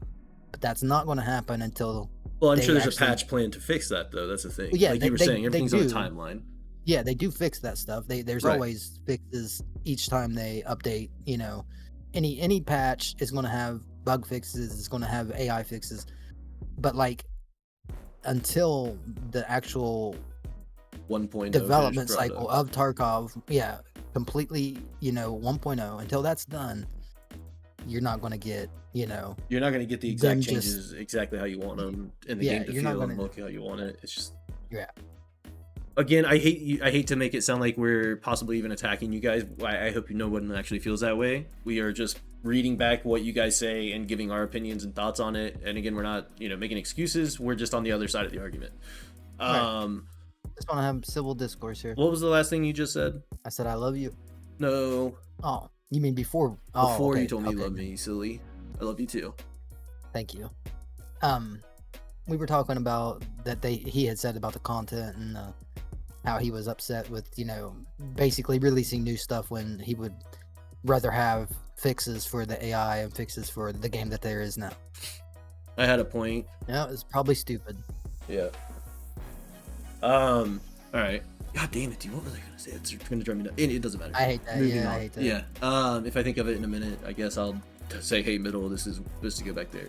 But that's not going to happen until Well, I'm sure they there's a actually, patch plan to fix that, though. That's the thing. well, yeah, Like you were saying, everything's on a do. timeline. Yeah, they do fix that stuff. There's Right. always fixes each time they update. You know, any patch is going to have bug fixes. It's going to have AI fixes. But like until the actual 1.0 development finished cycle product. of Tarkov, yeah, completely, 1.0, until that's done, you're not going to get, You're not going to get the them exact just, changes exactly how you want them in the yeah, game to you're not feel and going look how you want it. It's just, yeah. again, I hate to make it sound like we're possibly even attacking you guys. I hope no one actually feels that way. We are just reading back what you guys say and giving our opinions and thoughts on it. And again, we're not, making excuses. We're just on the other side of the argument. Right. Just want to have civil discourse here. What was the last thing you just said? I said I love you. No. Oh, you mean before? Oh, Before okay, you told me you okay. love me, silly. I love you too. Thank you. We were talking about that he had said about the content and how he was upset with, basically releasing new stuff when he would rather have fixes for the AI and fixes for the game that there is now. I had a point. Yeah, it's probably stupid. Yeah. All right. God damn it, dude. What was I gonna say? It's gonna drive me nuts. It doesn't matter. I hate that. Moving Yeah, on. I hate that. Yeah. If I think of it in a minute, I guess I'll say, hey, middle, this is to go back there.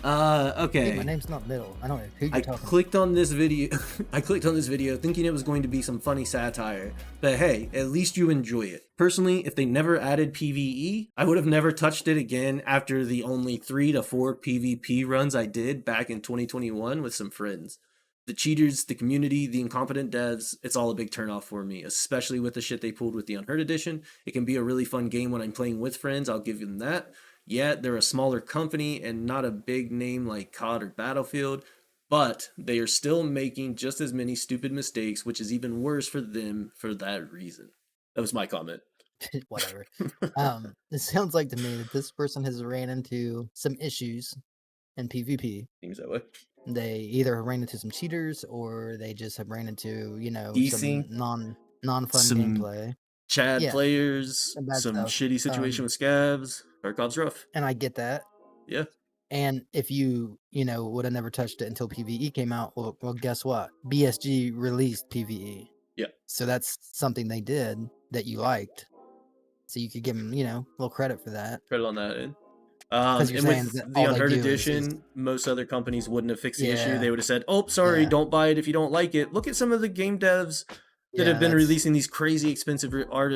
Okay. Hey, my name's not Middle. I don't know who you're talking clicked on this video. I clicked on this video thinking it was going to be some funny satire, but hey, at least you enjoy it. Personally, if they never added PvE, I would have never touched it again after the only 3 to 4 PvP runs I did back in 2021 with some friends. The cheaters, the community, the incompetent devs, it's all a big turnoff for me, especially with the shit they pulled with the Unheard Edition. It can be a really fun game when I'm playing with friends, I'll give them that. Yeah, they're a smaller company and not a big name like COD or Battlefield, but they are still making just as many stupid mistakes, which is even worse for them for that reason. That was my comment. about. Whatever. It sounds like to me that this person has ran into some issues in PvP. Things that way. They either ran into some cheaters or they just have ran into, Easing. some non-fun Some gameplay. Chad Yeah, players, some bad some stuff. shitty situation with scavs. Tarkov's rough. And I get that. Yeah. And if you, would have never touched it until PvE came out, well, guess what? BSG released PvE. Yeah. So that's something they did that you liked. So you could give them, a little credit for that. Credit on that end. Because you're and saying with that the all they Unheard do Edition, most other companies wouldn't have fixed the issue. Yeah. They would have said, oh, sorry, Yeah. don't buy it if you don't like it. Look at some of the game devs that have been releasing these crazy expensive art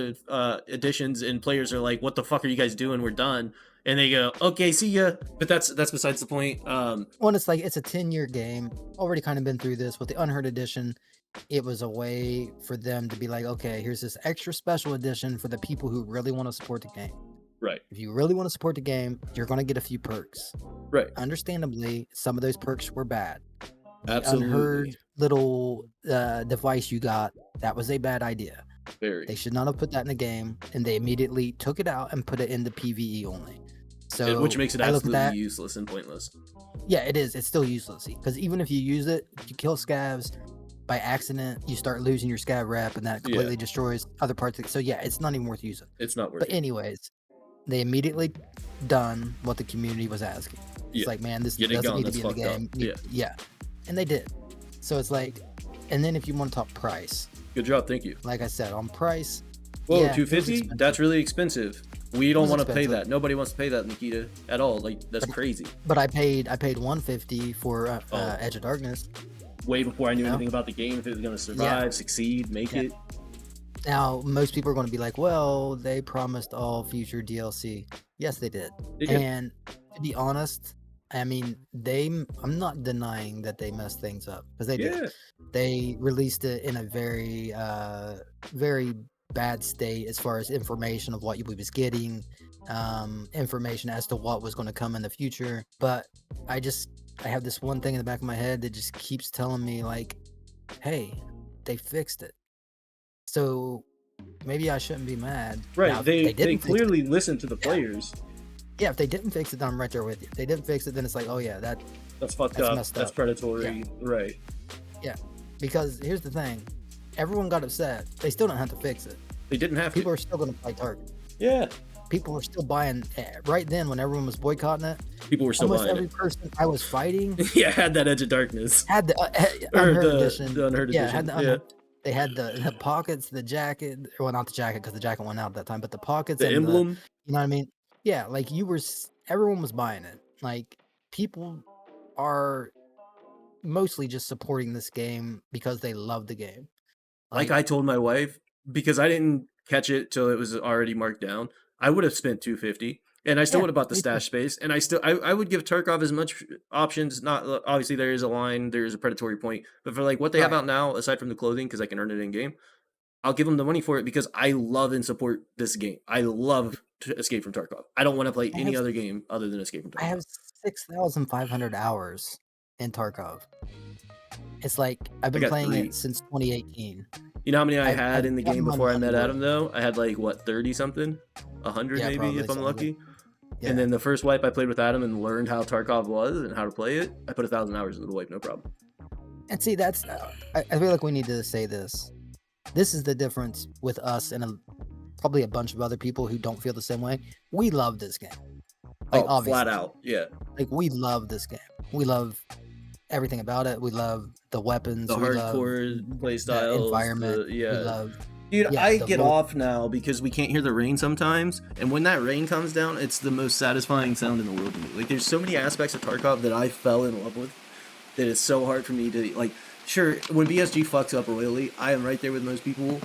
editions, and players are like, what the fuck are you guys doing? We're done. And they go, okay, see ya. But that's besides the point. Well, it's like, it's a 10-year game. Already kind of been through this. With the Unheard Edition, it was a way for them to be like, okay, here's this extra special edition for the people who really want to support the game. Right. If you really want to support the game, you're going to get a few perks. Right. Understandably, some of those perks were bad. The Absolutely. Unheard little device you got, that was a bad idea. Very. They should not have put that in the game, and they immediately took it out and put it into PvE only. So which makes it absolutely useless and pointless. Yeah, it is. It's still useless because even if you use it, if you kill scavs by accident, you start losing your scav rep, and that completely destroys other parts of it. So yeah, it's not even worth using. It's not worth But it. anyways, they immediately done what the community was asking. It's like, man, this doesn't need to be in the game. Yeah. And they did. So it's like, and then if you want to talk price. Good job, thank you. Like I said, on price. Whoa, yeah, $250? That's really expensive. We don't want to pay that. Nobody wants to pay that, Nikita, at all. Like, that's crazy. But I paid $150 for Edge of Darkness. Way before I knew anything about the game, if it was going to survive, succeed, make it. Now, most people are going to be like, well, they promised all future DLC. Yes, they did. And to be honest, I mean, I'm not denying that they messed things up, because they did. They released it in a very, very bad state as far as information of what you was getting, information as to what was going to come in the future. But I have this one thing in the back of my head that just keeps telling me, like, hey, they fixed it. So maybe I shouldn't be mad. Right. Now, they clearly listened to the players. Yeah, if they didn't fix it, then I'm right there with you. If they didn't fix it, then it's like, oh yeah, that's fucked up. That's predatory. Yeah. Right. Yeah. Because here's the thing. Everyone got upset. They still don't have to fix it. They didn't have People are still going to play Target. Yeah. people were still buying right then when everyone was boycotting it. People were still Almost buying every person I was fighting Yeah, had that Edge of Darkness. had the Or unheard edition. the unheard Yeah, edition. had the Yeah. they had the pockets, the jacket. Well, not the jacket because the jacket went out at that time, but the pockets The and emblem. you know what I mean? Yeah, like everyone was buying it. Like people are mostly just supporting this game because they love the game. Like I told my wife, because I didn't catch it till it was already marked down, I would have spent $250, and I still Yeah, would have bought the me too. stash space, and I would give Tarkov as much options. Not obviously there is a line, there is a predatory point, but for like what they have Right. out now, aside from the clothing, because I can earn it in game, I'll give them the money for it because I love and support this game. I love Escape from Tarkov. I don't want to play I any have other game other than Escape from I have Tarkov. 6,500 hours in Tarkov. It's like I've I been got playing 3. it since 2018. You know how many I had I've in the gotten game my before I money met worth. Adam though? I had like what 30 something, 100 Yeah, maybe probably if I'm something like lucky. Yeah. And then the first wipe I played with Adam and learned how Tarkov was and how to play it, I put 1,000 hours into the wipe, no problem. And see, that's I feel like we need to say this. This is the difference with us and probably a bunch of other people who don't feel the same way. We love this game. Like Oh, obviously, flat out, yeah. like we love this game. We love everything about it. We love the weapons. The We love hardcore play the styles, environment. yeah. We love. Dude, Yeah, I the get lore. off now because we can't hear the rain sometimes, and when that rain comes down, it's the most satisfying sound in the world to me. Like, there's so many aspects of Tarkov that I fell in love with that it's so hard for me to, like, sure, when BSG fucks up royally, I am right there with most people,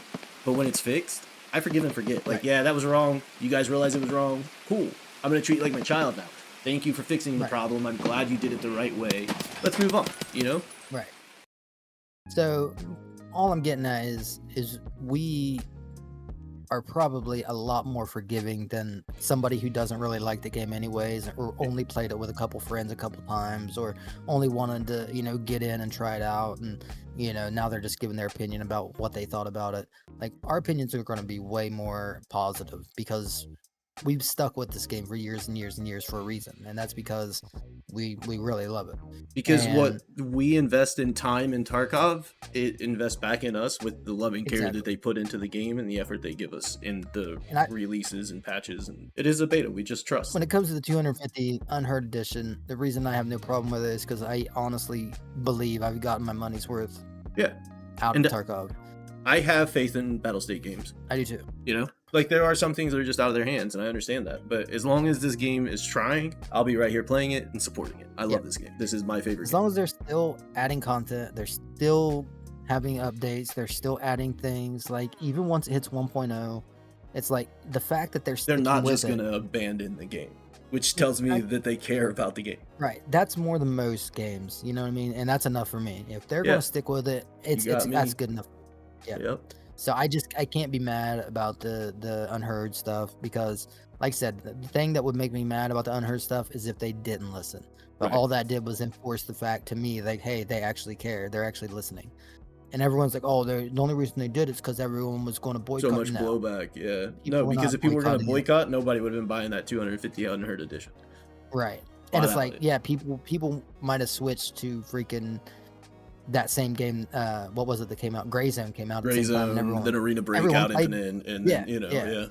but when it's fixed, I forgive and forget. Like, Right. yeah, that was wrong. You guys realize it was wrong. Cool. I'm going to treat it like my child now. Thank you for fixing the Right. problem. I'm glad you did it the right way. Let's move on, you know? Right. So all I'm getting at is we are probably a lot more forgiving than somebody who doesn't really like the game anyways, or only played it with a couple friends a couple times, or only wanted to, you know, get in and try it out, and you know, now they're just giving their opinion about what they thought about it. Like our opinions are going to be way more positive because we've stuck with this game for years and years and years for a reason, and that's because we really love it. Because what And we invest in time in Tarkov, it invests back in us with the loving care Exactly. that they put into the game and the effort they give us in the And I- releases and patches. And it is a beta. We just trust. when it comes to the 250 unheard edition, the reason I have no problem with it is because I honestly believe I've gotten my money's worth Yeah, out And- of Tarkov. I have faith in Battlestate games. I do too. You know, like there are some things that are just out of their hands, and I understand that. But as long as this game is trying, I'll be right here playing it and supporting it. I love this game. This is my favorite. As game. long as they're still adding content, they're still having updates, they're still adding things. Like even once it hits 1.0, it's like the fact that they're They're sticking not with just it. gonna abandon the game, which tells me that they care about the game. Right. That's more than most games. You know what I mean? And that's enough for me. If they're Yeah. gonna stick with it, it's got me. that's good enough. Yeah. Yep. So I can't be mad about the unheard stuff because, like I said, the thing that would make me mad about the unheard stuff is if they didn't listen. But Right. all that did was enforce the fact to me, like, hey, they actually care. They're actually listening. And everyone's like, oh, the only reason they did it is because everyone was going to boycott. So much No. blowback, yeah. People No, were because not if people were going to boycotting it. boycott, nobody would have been buying that 250 unheard edition. Right. And it's like, Flat out. yeah, people might have switched to freaking that same game. What was it that came out? Gray Zone came out at the Gray same time. And Zone, everyone, then Arena everyone Breakout played- Infinite, and Yeah, then, you know, yeah. yeah.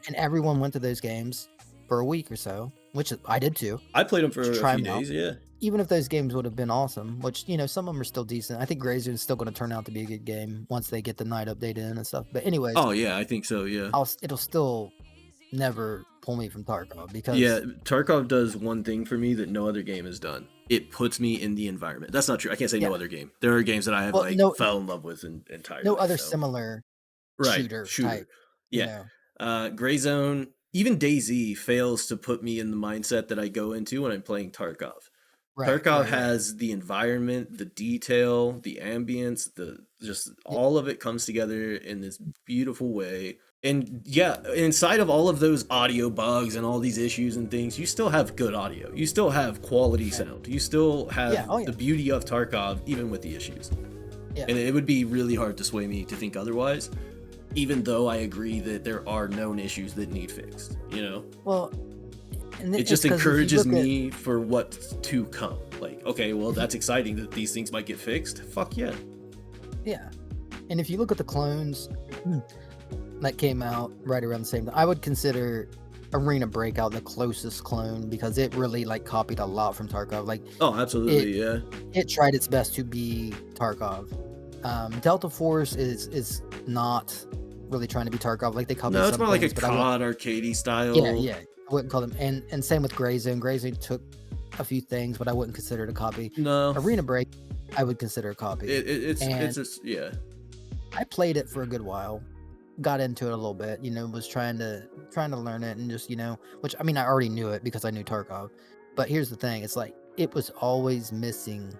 and everyone went to those games for a week or so, which I did too. I played them for Just a try few 'em out. days, yeah. Even if those games would have been awesome, which, you know, some of them are still decent. I think Gray Zone is still going to turn out to be a good game once they get the night update in and stuff. But anyways, Oh, yeah, I think so, yeah. it'll still never pull me from Tarkov because Yeah, Tarkov does one thing for me that no other game has done. It puts me in the environment. That's not true. I can't say no Yeah. other game. There are games that I have Well, no- fell in love with entirely. no other so. similar Right, shooter type. you Yeah. know. Gray Zone, even DayZ fails to put me in the mindset that I go into when I'm playing Tarkov. Right, Tarkov right, has the environment, the detail, the ambience, all of it comes together in this beautiful way. And yeah, inside of all of those audio bugs and all these issues and things, you still have good audio. You still have quality sound. You still have Yeah, oh yeah. the beauty of Tarkov, even with the issues. Yeah. And it would be really hard to sway me to think otherwise, even though I agree that there are known issues that need fixed, you know? Well, and It it's just 'cause if you encourages look at- me for what's to come. Like, okay, well, that's exciting that these things might get fixed. Fuck yeah. Yeah. And if you look at the clones that came out right around the same time, I would consider Arena Breakout the closest clone because it really like copied a lot from Tarkov. Like Oh, absolutely, yeah. it tried its best to be Tarkov. Delta Force is not really trying to be Tarkov. Like they copied No, it's some more like a things, but COD arcadey style. yeah, I wouldn't call them. And same with Gray Zone. Gray Zone took a few things, but I wouldn't consider it a copy. No, Arena Break, I would consider a copy. it's just, yeah. I played it for a good while, got into it a little bit, you know, was trying to learn it and just, you know, which I mean I already knew it because I knew Tarkov. But here's the thing, it's like it was always missing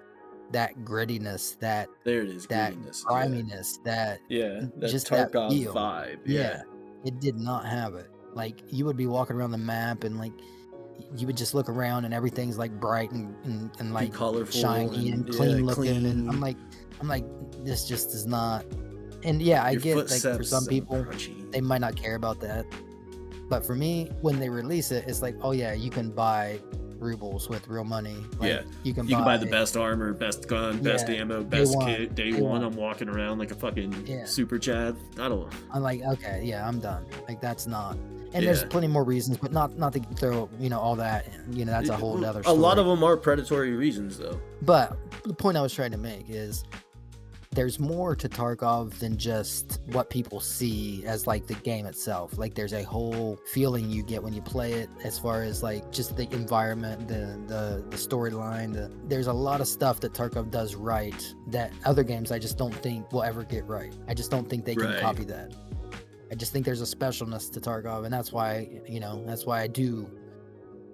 that grittiness, that There it is, that grittiness, griminess, that that just that Tarkov feel. vibe. Yeah. It did not have it. Like you would be walking around the map and like you would just look around and everything's like bright and like colorful shiny and clean looking, and I'm like this just is not. And yeah, I get like for some people they might not care about that, but for me, when they release it, it's like, oh yeah, you can buy rubles with real money. Like, you can buy the best armor, best gun, best ammo, best kit. Day one, I'm walking around like a fucking super Chad. I'm like, okay, yeah, I'm done. Like that's not. And there's plenty more reasons, but not to throw, you know, all that, you know, that's a whole other story. A lot of them are predatory reasons though. But the point I was trying to make is there's more to Tarkov than just what people see as like the game itself. Like there's a whole feeling you get when you play it, as far as like just the environment, the storyline. There's a lot of stuff that Tarkov does right that other games I just don't think will ever get right. I just don't think they can copy that. I just think there's a specialness to Tarkov, and that's why, you know, that's why I do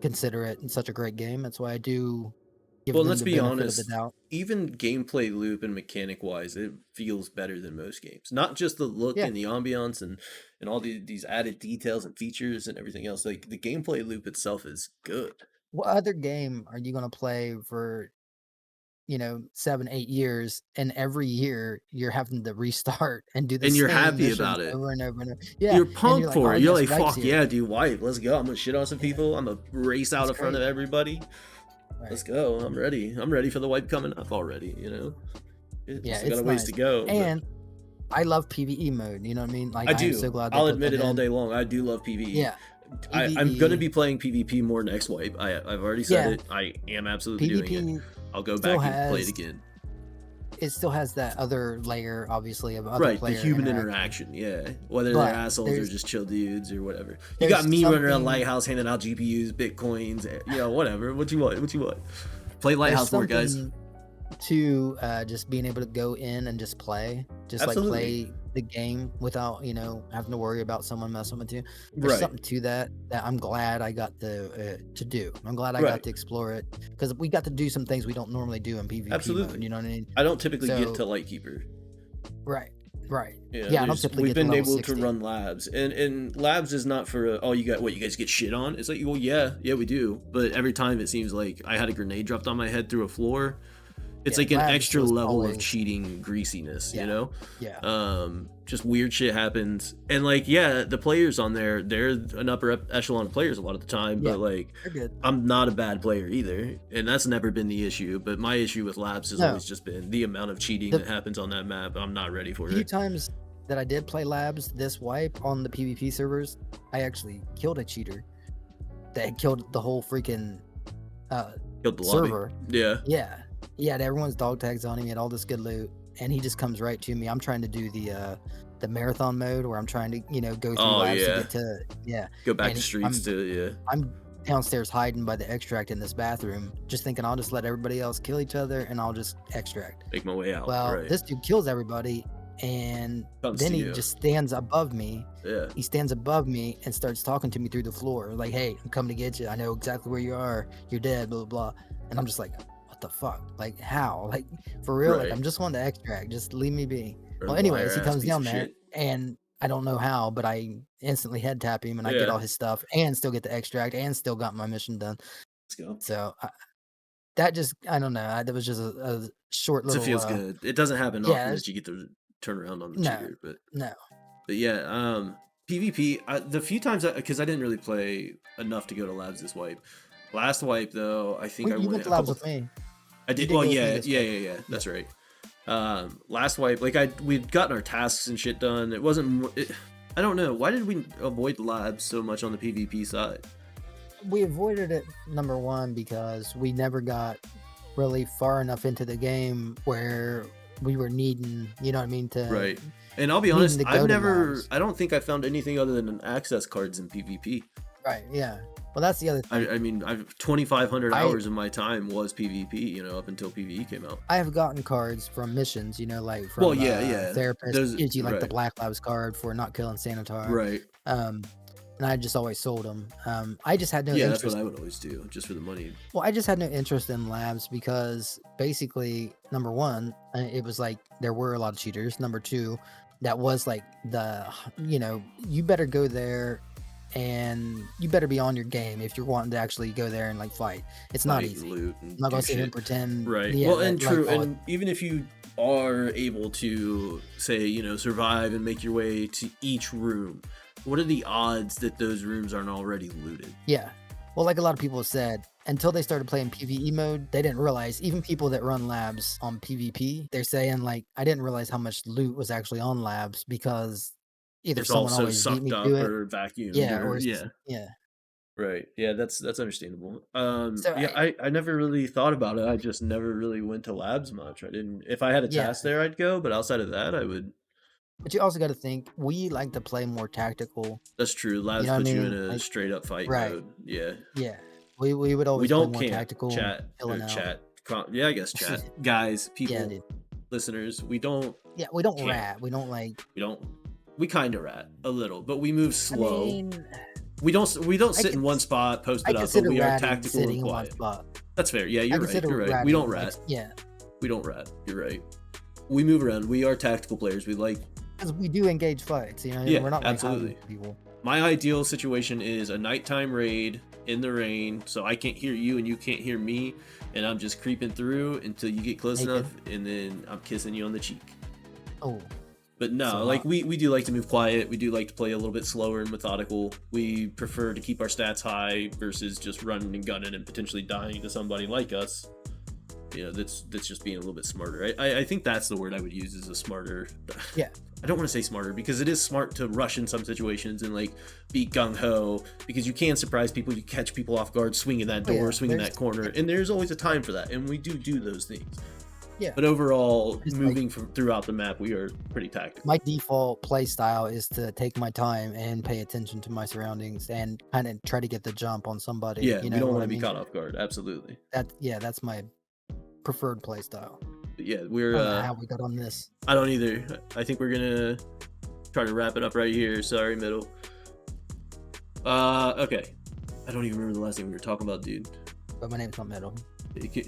consider it such a great game. That's why I do give them let's the be benefit honest, of the doubt. even gameplay loop and mechanic wise, it feels better than most games. Not just the look and the ambiance and all these added details and features and everything else. Like the gameplay loop itself is good. What other game are you going to play for, you know, 7-8 years, and every year you're having to restart and do the and you're same happy missions about it over and over and over? Yeah, you're pumped for it. You're like, fuck yeah, dude, wipe, let's go. I'm gonna shit on some people. I'm gonna race out in front of everybody. Let's go. I'm ready for the wipe coming up already, you know. It's got a ways to go, and I love PvE mode, you know what I mean? Like, I do. I'm so glad I'll admit it all day long. I do love PvE. Yeah. I'm going to be playing PvP more next wipe. I've already said it. I am absolutely PvP doing it. I'll go back and play it again. It still has that other layer, obviously, of other player the human interaction. Whether they're assholes or just chill dudes or whatever. You got me running around Lighthouse handing out GPUs, bitcoins, you know, whatever. What you want? Play Lighthouse more, guys. To just being able to go in and just play, like play the game without, you know, having to worry about someone messing with you. There's something to that I'm glad I got to do. I'm glad I got to explore it, because we got to do some things we don't normally do in PvP. Absolutely. Mode, you know what I mean? I don't typically get to Lightkeeper. Right. Yeah, I don't typically we've been able 60. To run labs, and labs is not for you got what you guys get shit on. It's like, well, yeah, we do, but every time it seems like I had a grenade dropped on my head through a floor. It's like an extra level of cheating greasiness, you know? Just weird shit happens. And like, the players on there, they're an upper echelon of players a lot of the time, but like, I'm not a bad player either. And that's never been the issue. But my issue with labs has always just been the amount of cheating that happens on that map. I'm not ready for it. A few times that I did play labs this wipe on the PvP servers, I actually killed a cheater that killed the whole freaking killed the server. Lobby. He had everyone's dog tags on him. He had all this good loot, and he just comes right to me. I'm trying to do the marathon mode where I'm trying to, you know, go through labs to get to go back to streets I'm downstairs hiding by the extract in this bathroom, just thinking I'll just let everybody else kill each other and I'll just extract. Make my way out. Well, this dude kills everybody, and then he just stands above me. He stands above me and starts talking to me through the floor, like, "Hey, I'm coming to get you. I know exactly where you are. You're dead, blah, blah, blah." And I'm just like, what the fuck? Like, how? Like, for real? Like, I'm just wanting to extract. Just leave me be. Well, anyways, he comes down there, and I don't know how, but I instantly head tap him, and I get all his stuff, and still get the extract, and still got my mission done. Let's go. So that just, I don't know. That was just a short little. It feels good. It doesn't happen often that you get to turn around on the cheater, but PvP. The few times, because I didn't really play enough to go to labs this wipe. Last wipe though, I think I went to labs with me. I did. Well, yeah. That's right. Last wipe, like we'd gotten our tasks and shit done. It wasn't. I don't know. Why did we avoid labs so much on the PvP side? We avoided it, number one, because we never got really far enough into the game where we were needing, you know what I mean, to Right. And I'll be needing honest, to I've go to never, labs. I don't think I found anything other than access cards in PvP. Right, yeah. Well, that's the other thing. I mean, I've 2,500 I hours of my time was PvP, you know, up until PvE came out. I have gotten cards from missions, you know, like from Well, yeah. therapist Those, gives you like the right, Black Labs card for not killing Sanitar. right. And I just always sold them. I just had no Yeah, that's what interest. I would always do, just for the money. Well, I just had no interest in labs because basically, number one, it was like there were a lot of cheaters. Number two, that was like you better go there and you better be on your game if you're wanting to actually go there and like fight. It's not Fight, easy. loot, I'm and not gonna do sit here shit. and pretend. Right. Yeah, Well, and that, like, true, and even if you are able to, say, you know, survive and make your way to each room, what are the odds that those rooms aren't already looted? yeah. Well, like a lot of people have said, until they started playing PvE mode, they didn't realize, even people that run labs on PvP, they're saying like, I didn't realize how much loot was actually on labs because either It's all someone so always beat sucked me up to it. or vacuumed, Yeah, or or yeah. yeah. Right. Yeah, that's understandable. So Yeah, I never really thought about it. I just never really went to labs much. I didn't. If I had a yeah, task there, I'd go. But outside of that, I would. but you also got to think we like to play more tactical. That's true. You Labs know what I puts you in mean? a Like, straight up fight right. mode. Yeah. Yeah. We would We always play don't more camp. tactical and Chat or filling out. chat. Yeah, I guess chat. Guys, Yeah, people, dude. listeners. We don't Yeah, we don't camp. rat. We don't like. We don't. We kind of rat a little, but we move I slow. mean, We don't sit in could- one spot, post I it up, but consider we are ratting tactical sitting and in one quiet. spot. That's fair. Yeah, I you're right. consider You're right. We ratting, don't like, rat. yeah, We don't rat. You're right. We move around. We are tactical players. We like. because we do engage fights. You know, Yeah, we're not like absolutely. hiding people. My ideal situation is a nighttime raid in the rain, so I can't hear you and you can't hear me, and I'm just creeping through until you get close Naked. enough, and then I'm kissing you on the cheek. Oh, But no, So like hot. we do like to move quiet. We do like to play a little bit slower and methodical. We prefer to keep our stats high versus just running and gunning and potentially dying to somebody like us. You know, that's just being a little bit smarter. I think that's the word I would use, is a smarter. Yeah. I don't want to say smarter, because it is smart to rush in some situations and like be gung ho, because you can surprise people, you catch people off guard, swinging that Oh, door, yeah, swinging there's- that corner, and there's always a time for that, and we do those things. Yeah. But overall, It's like- moving throughout the map, we are pretty tactical. My default play style is to take my time and pay attention to my surroundings and kind of try to get the jump on somebody. Yeah, you know we don't what want I to be mean? caught off guard. Absolutely. That's my preferred play style. But yeah, I we're. don't know how we got on this. I don't either. I think we're gonna try to wrap it up right here. Sorry, middle. Okay. I don't even remember the last thing we were talking about, dude. But my name's not Metal.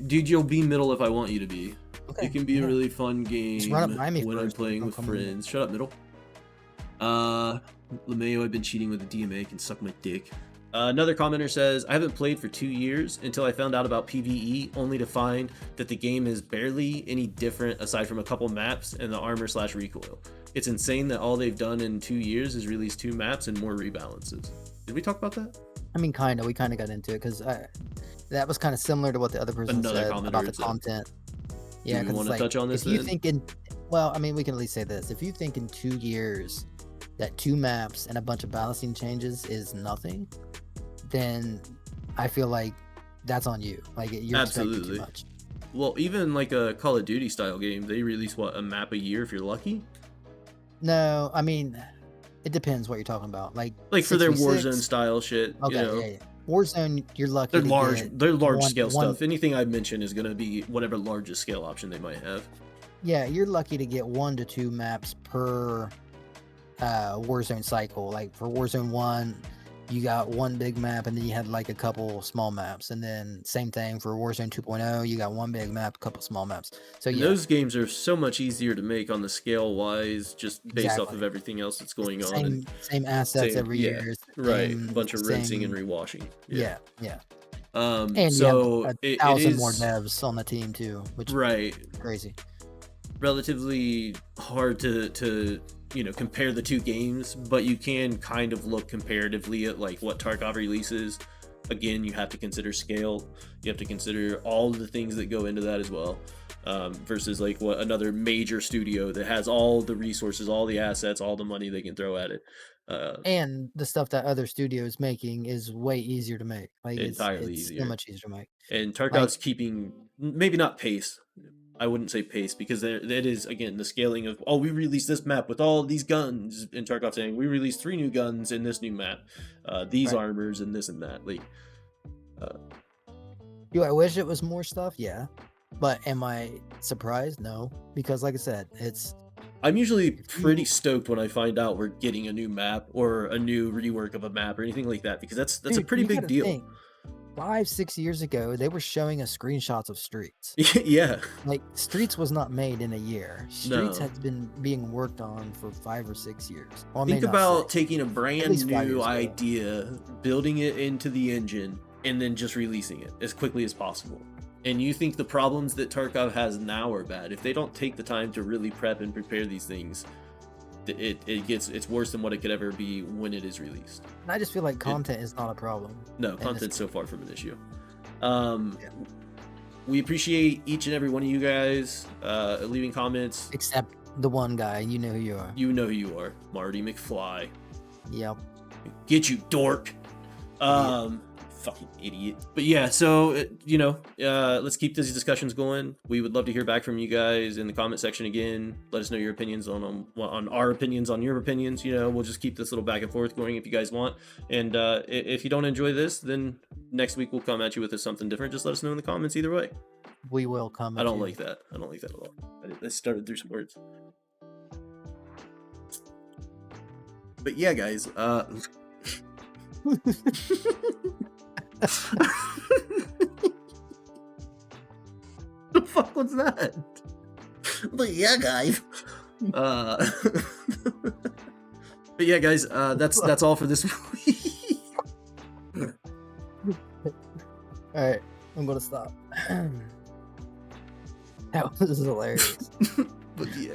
Dude, you'll be middle if I want you to be. Okay. It can be yeah. a really fun game run it by me when I'm first, playing don't with come in. friends. Shut up, middle. LeMayo, I've been cheating with the DMA, can suck my dick. Another commenter says, I haven't played for 2 years until I found out about PvE, only to find that the game is barely any different aside from a couple maps and the armor/recoil. It's insane that all they've done in 2 years is release 2 maps and more rebalances. Did we talk about that? I mean, kind of. We kind of got into it because that was kind of similar to what the other person Another said commenter about the said. content. Do Yeah, we because wanna like, touch on this if you then? think in, well, I mean, we can at least say this. If you think in 2 years that 2 maps and a bunch of balancing changes is nothing, then I feel like that's on you. Like you're expecting Absolutely. too much. Well, even like a Call of Duty style game, they release a map a year if you're lucky? No, I mean, it depends what you're talking about. Like For their 6v6. Warzone style shit, Okay, you know. yeah. Warzone, you're lucky. They're to large. get They're large one- scale one- stuff. Anything I mention is gonna be whatever largest scale option they might have. Yeah, you're lucky to get 1 to 2 maps per Warzone cycle. Like for Warzone 1, you got 1 big map and then you had like a couple small maps. And then same thing for Warzone 2.0, you got 1 big map, a couple small maps. So And yeah, those games are so much easier to make on the scale wise, just based off of Exactly. everything else that's going on. same And same assets same- every yeah, year. right, a same- bunch of rinsing and same- rewashing. Yeah, yeah. Um, And so you have it 1,000 is more devs on the team too, which right. is crazy. Relatively hard to compare the 2 games, but you can kind of look comparatively at like what Tarkov releases. Again, you have to consider scale. You have to consider all of the things that go into that as well. versus like what another major studio that has all the resources, all the assets, all the money they can throw at it. And the stuff that other studios making is way easier to make. Like Entirely it's so easier. much easier to make. And Like Tarkov's keeping maybe not pace. I wouldn't say pace because that is again the scaling of we released this map with all these guns, and Tarkov saying we released 3 new guns in this new map, these right. armors and this and that. Like, Do I wish it was more stuff? Yeah. But am I surprised? No. Because like I said, I'm usually pretty you stoked when I find out we're getting a new map or a new rework of a map or anything like that because that's a dude, pretty you big gotta deal. think 5-6 years ago, they were showing us screenshots of Streets. Yeah. Like Streets was not made in a year. Streets No. has been being worked on for 5 or 6 years. Well, Think maybe not about 6. taking a At brand least 5 new years ago. idea, building it into the engine, and then just releasing it as quickly as possible. And you think the problems that Tarkov has now are bad. If they don't take the time to really prep and prepare these things, it's worse than what it could ever be when it is released. And I just feel like content is not a problem. No, in this content's so game. far from an issue. Yeah. We appreciate each and every one of you guys leaving comments. Except the one guy, you know who you are. You know who you are, Marty McFly. Yep. Get you, dork. Fucking idiot. But yeah, so let's keep these discussions going. We would love to hear back from you guys in the comment section again. Let us know your opinions on our opinions on your opinions. We'll just keep this little back and forth going if you guys want. And if you don't enjoy this, then next week we'll come at you with something different. Just let us know in the comments either way. We will come at I don't you. like that. I don't like that at all. I started through some words. But yeah, guys. The fuck was that? But yeah, guys. But yeah, guys. That's all for this week. All right, I'm gonna stop. That was hilarious. But yeah,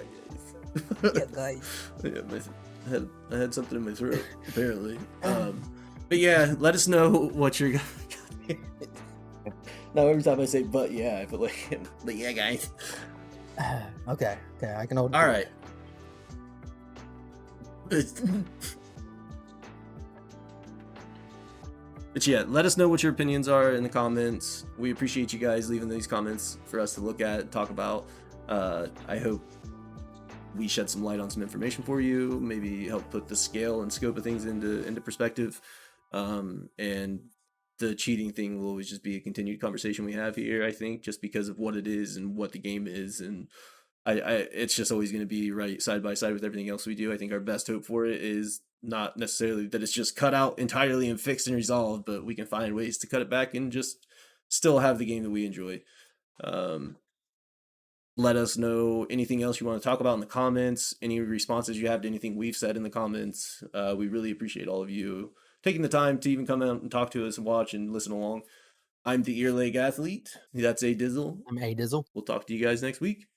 guys. Yeah, guys. Yeah, I had something in my throat apparently. But yeah, let us know what you're. Now every time I say "but yeah," I feel like, but yeah, guys. Okay, I can hold it. All right. But yeah, let us know what your opinions are in the comments. We appreciate you guys leaving these comments for us to look at, talk about. I hope we shed some light on some information for you, maybe help put the scale and scope of things into perspective. And the cheating thing will always just be a continued conversation we have here, I think, just because of what it is and what the game is. And it's just always going to be right side by side with everything else we do. I think our best hope for it is not necessarily that it's just cut out entirely and fixed and resolved, but we can find ways to cut it back and just still have the game that we enjoy. Let us know anything else you want to talk about in the comments, any responses you have to anything we've said in the comments. We really appreciate all of you taking the time to even come out and talk to us and watch and listen along. I'm the Earleg Athlete. That's A Dizzle. I'm A Dizzle. We'll talk to you guys next week.